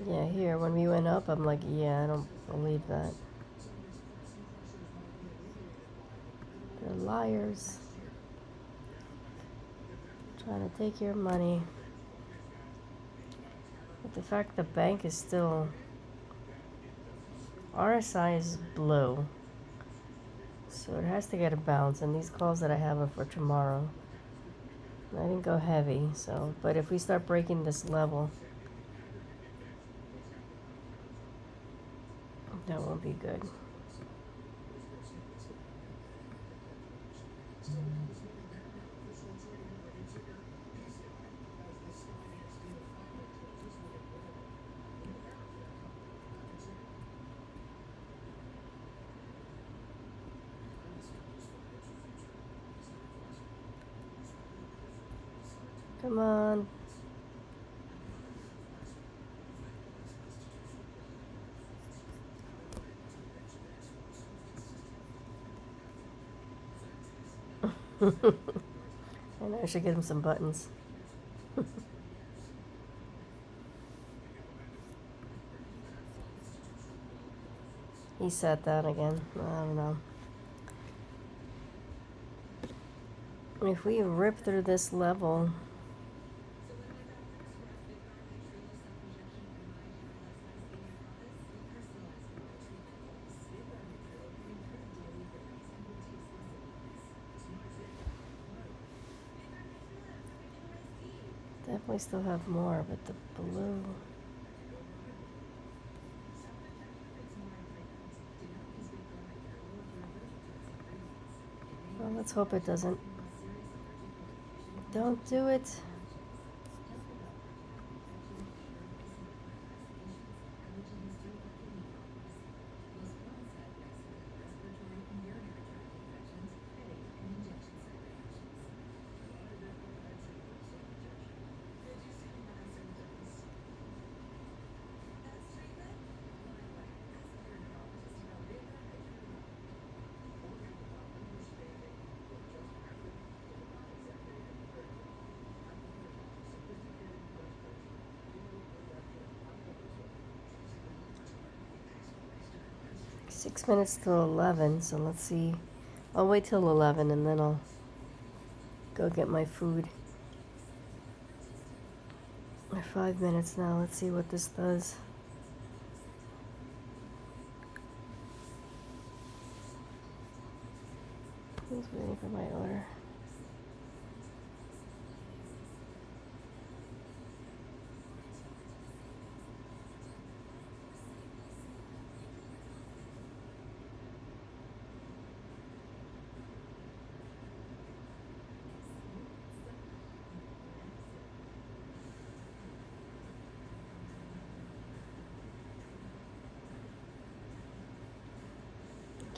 Yeah, here, when we went up, I'm like, yeah, I don't believe that. They're liars. Trying to take your money. But the fact the bank is still... RSI is blue. So it has to get a bounce, and these calls that I have are for tomorrow. I didn't go heavy, so... But if we start breaking this level, That won't be good. Come on. I know I should get him some buttons. He sat down again. I don't know. If we rip through this level, definitely still have more, but the blue. Well, let's hope it doesn't. Don't do it. Six minutes till 11, so let's see. I'll wait till 11 and then I'll go get my food. 5 minutes now. Let's see what this does. Who's waiting for my order?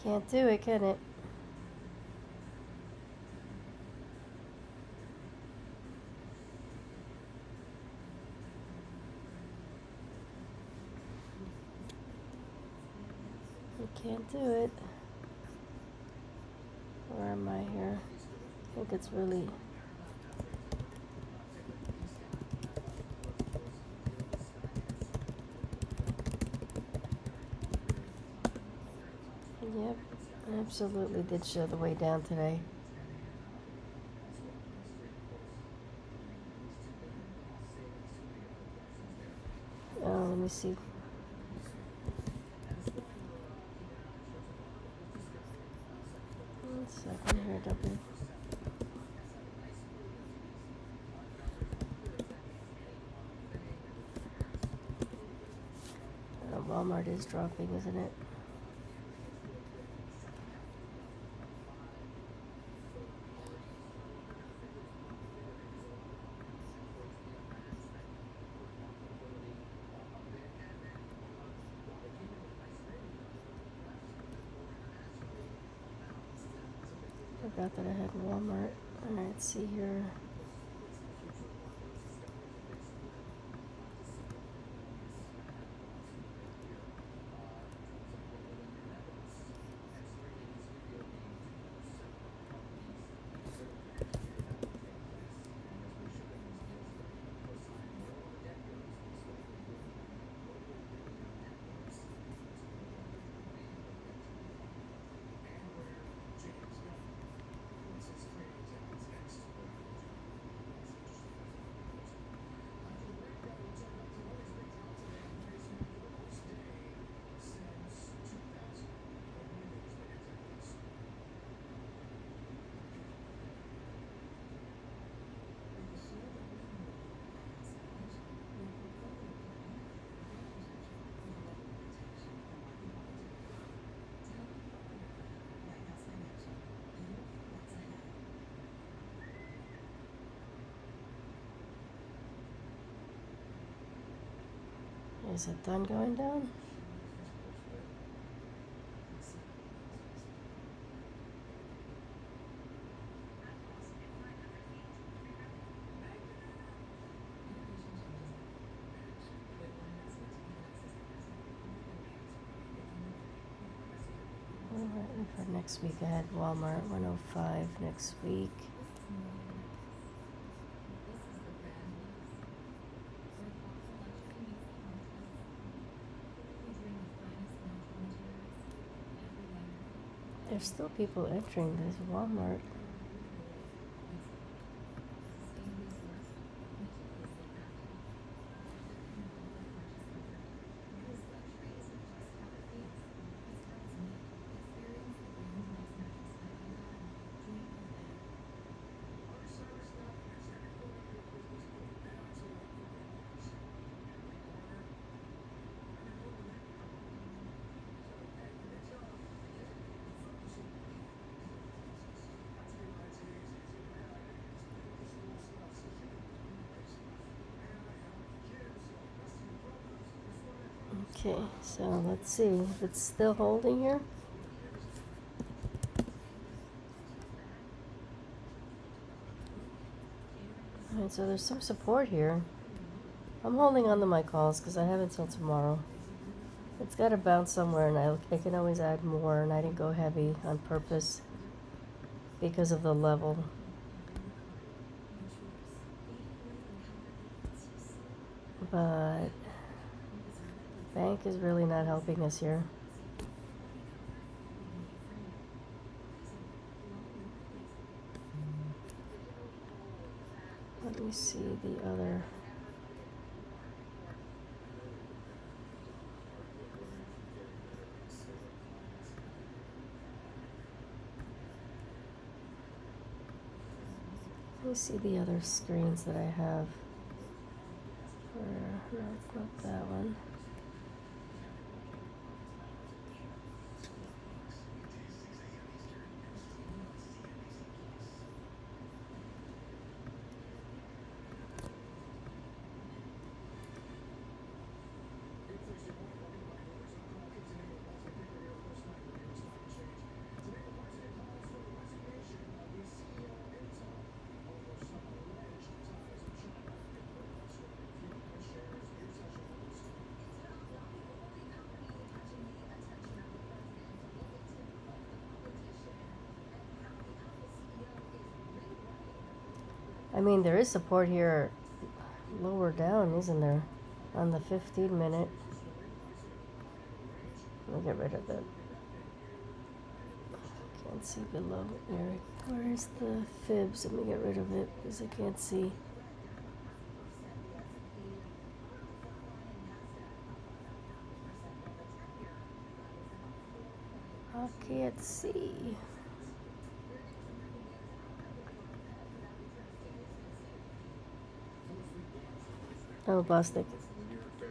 Can't do it, can it? I can't do it. Where am I here? I think it's really... Yep, absolutely did show the way down today. Oh, let me see. One second here, W. Walmart is dropping, isn't it? Forgot that I had Walmart. Alright, let's see here. Is it done going down? Alright, for next week I had Walmart 105 next week. There's still people entering this Walmart. Okay, so let's see if it's still holding here. Alright, so there's some support here. I'm holding on to my calls because I have until tomorrow. It's got to bounce somewhere, and I can always add more, and I didn't go heavy on purpose because of the level. But bank is really not helping us here. Let me see the other. Let me see the other screens that I have. No, it's not that one. I mean, there is support here lower down, isn't there? On the 15-minute. Let me get rid of that. Can't see below. Where's the fibs? Let me get rid of it because I can't see. I can't see. Oh, Bostic.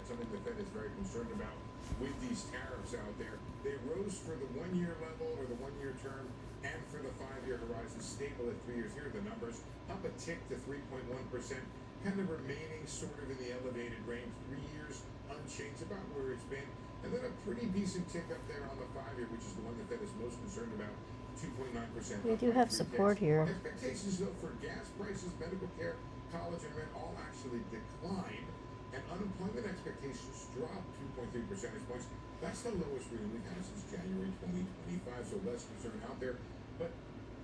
Something the Fed is very concerned about with these tariffs out there. They rose for the one-year level or the one-year term and for the five-year horizon, stable at 3 years. Here are the numbers. Up a tick to 3.1%, kind of remaining sort of in the elevated range. 3 years unchanged, about where it's been. And then a pretty decent tick up there on the 5-year, which is the one the Fed is most concerned about. 2.9%. We do have support here. Expectations, though, for gas prices, medical care, college, and rent all actually declined, and unemployment expectations dropped 2.3 percentage points. That's the lowest reading we've had since January 2025, so less concern out there. But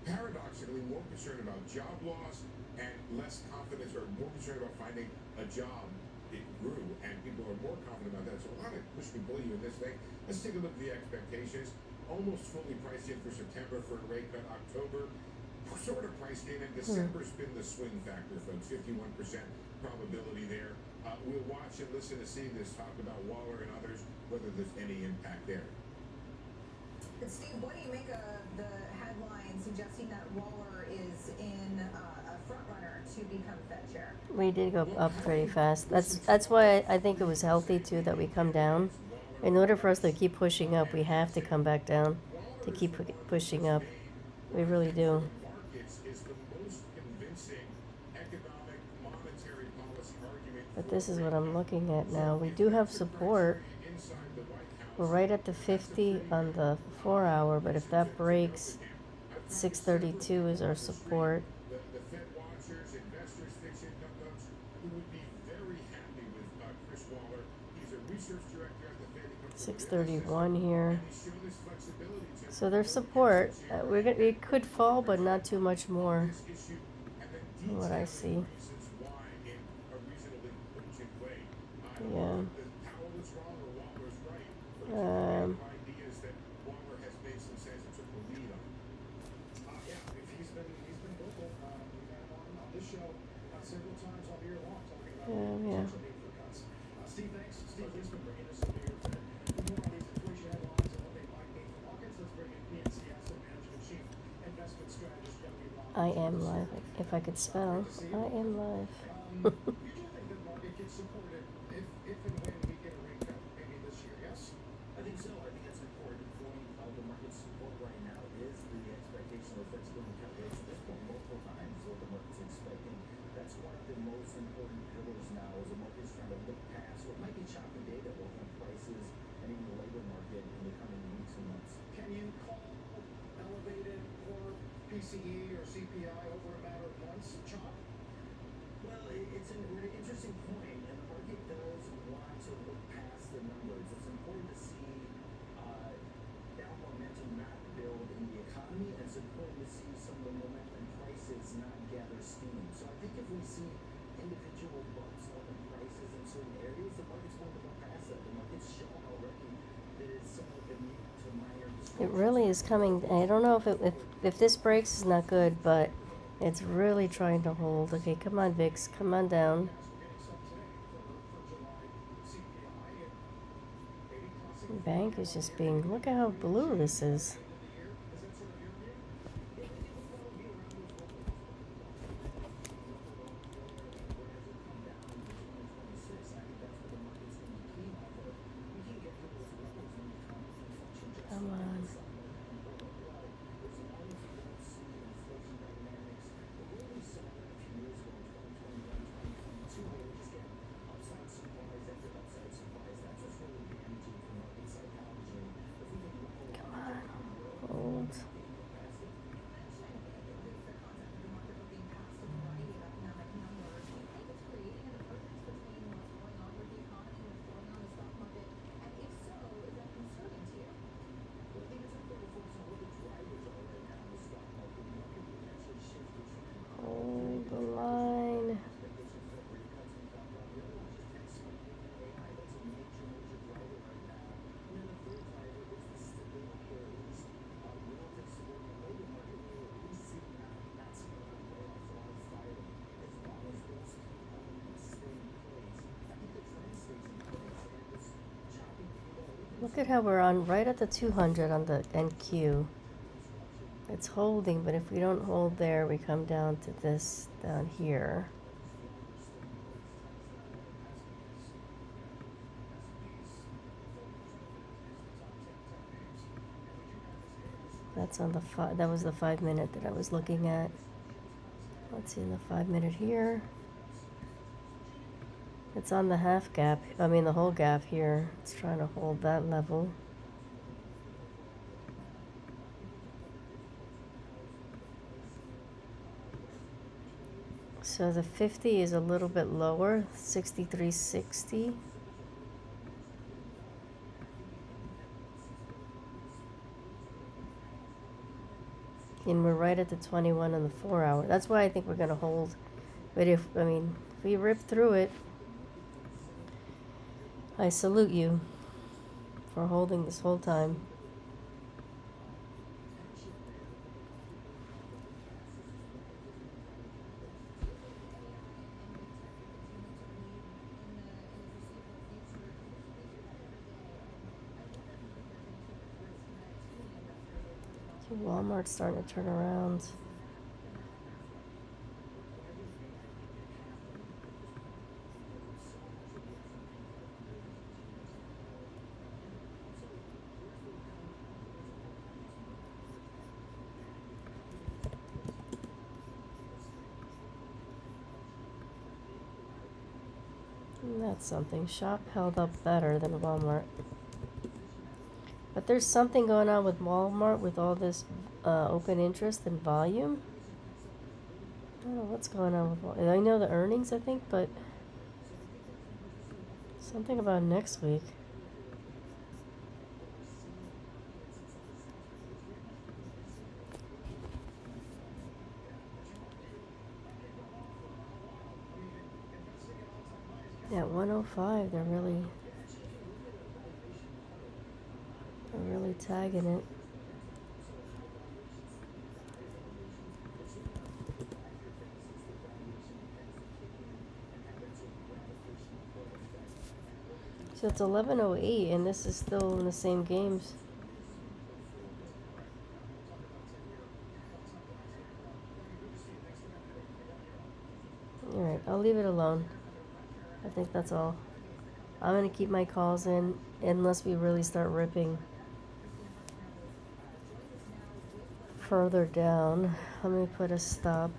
paradoxically, more concerned about job loss and less confidence, or more concerned about finding a job. It grew, and people are more confident about that. So a lot of push and pull you in this thing. Let's take a look at the expectations. Almost fully priced in for September for a rate cut. October sort of priced in, and December's been the swing factor, folks. 51% probability there. We'll watch and listen to see this talk about Waller and others, whether there's any impact there. But Steve, what do you make of the headline suggesting that Waller is in a front runner to become Fed chair? We did go up pretty fast. That's why I think it was healthy too that we come down. In order for us to keep pushing up, we have to come back down to keep pushing up. We really do. Markets is the most convincing economic monetary policy argument But this is what I'm looking at now. We do have support. We're right at the 50 on the 4 hour, but if that breaks, 632 is our support. The Fed watchers, investors, fixed income folks who would be very happy with Chris Waller. He's a research director at the Fed. 631 here. He's shown this flexibility to So there's support. It could fall, but not too much more this issue and then from what I see. reasons why in a reasonably cogent way. Yeah. Powell is wrong or Waller is right. But the idea is that Waller has made some sense and took the lead on it. Yeah, if he's been vocal. We've had him on this show several times all year long talking about Yeah. potential need for cuts. Steve, thanks. Steve Leisman bringing us into your Fed. For more on these inflation headlines and what they might mean for markets, let's bring in PNC Asset Management Chief Investment Strategist Yogi Ron. I am live. If I could spell, I am live. You do think the market gets supported if and when we get a rate cut maybe this year, yes? I think so. I think that's an important point of the market support right now is the expectation of flexibility cut rates at this point multiple times what the market's expecting. That's one of the most important pillars now as the market's trying to look past what might be choppy data both on prices and even the labor market in the coming weeks and months. Can you call elevated core PCE or CPI over a matter of months chop? Well, it's an interesting point, and the market does want to look past the numbers. It's important to see down momentum not build in the economy, and it's important to see some of the momentum in prices not gather steam. So I think if we see individual bumps up in prices in certain areas, the market's going to look past that. The market's shown already that it's somewhat immune to minor It really is coming. I don't know if this breaks is not good, but it's really trying to hold. Okay, come on, VIX, come on down. The bank is just being. Look at how blue this is. Come on. Come on. Hold. Hold the line. Look at how we're on right at the 200 on the NQ. It's holding, but if we don't hold there, we come down to this down here. That's on the that was the 5 minute that I was looking at. Let's see in the 5 minute here. It's on the half gap, I mean the whole gap here. It's trying to hold that level. So the 50 is a little bit lower, 63.60. And we're right at the 21 on the 4 hour. That's why I think we're going to hold. But if we rip through it, I salute you for holding this whole time. Walmart's starting to turn around. That's something. Shop held up better than Walmart. But there's something going on with Walmart with all this open interest and volume. I don't know what's going on with Walmart. I know the earnings, I think, but something about next week. Yeah, 105, they're really tagging it. So it's 11:08 and this is still in the same games. Alright, I'll leave it alone. I think that's all. I'm gonna keep my calls in unless we really start ripping further down. Let me put a stop.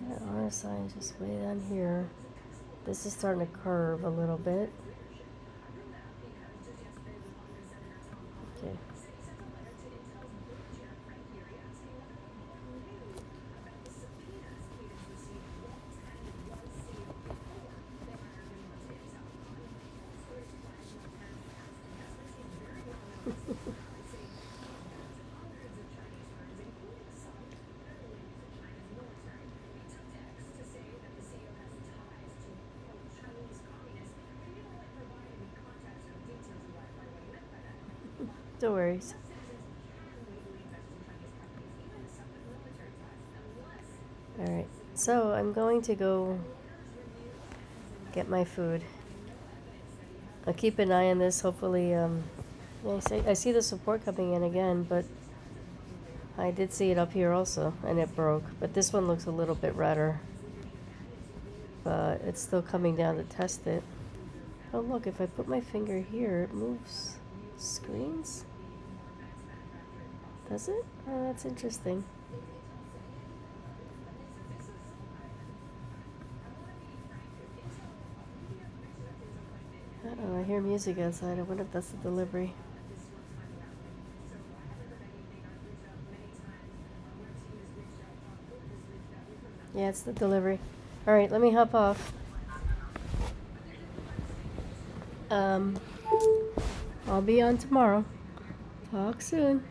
That RSI is just way down here. This is starting to curve a little bit. Okay. No worries. Alright, so I'm going to go get my food. I'll keep an eye on this. Hopefully, yeah, I see the support coming in again, but I did see it up here also, and it broke. But this one looks a little bit redder. But it's still coming down to test it. Oh look, if I put my finger here, it moves screens? Does it? Oh, that's interesting. Uh-oh, I hear music outside. I wonder if that's the delivery. Yeah, it's the delivery. Alright, let me hop off. I'll be on tomorrow. Talk soon.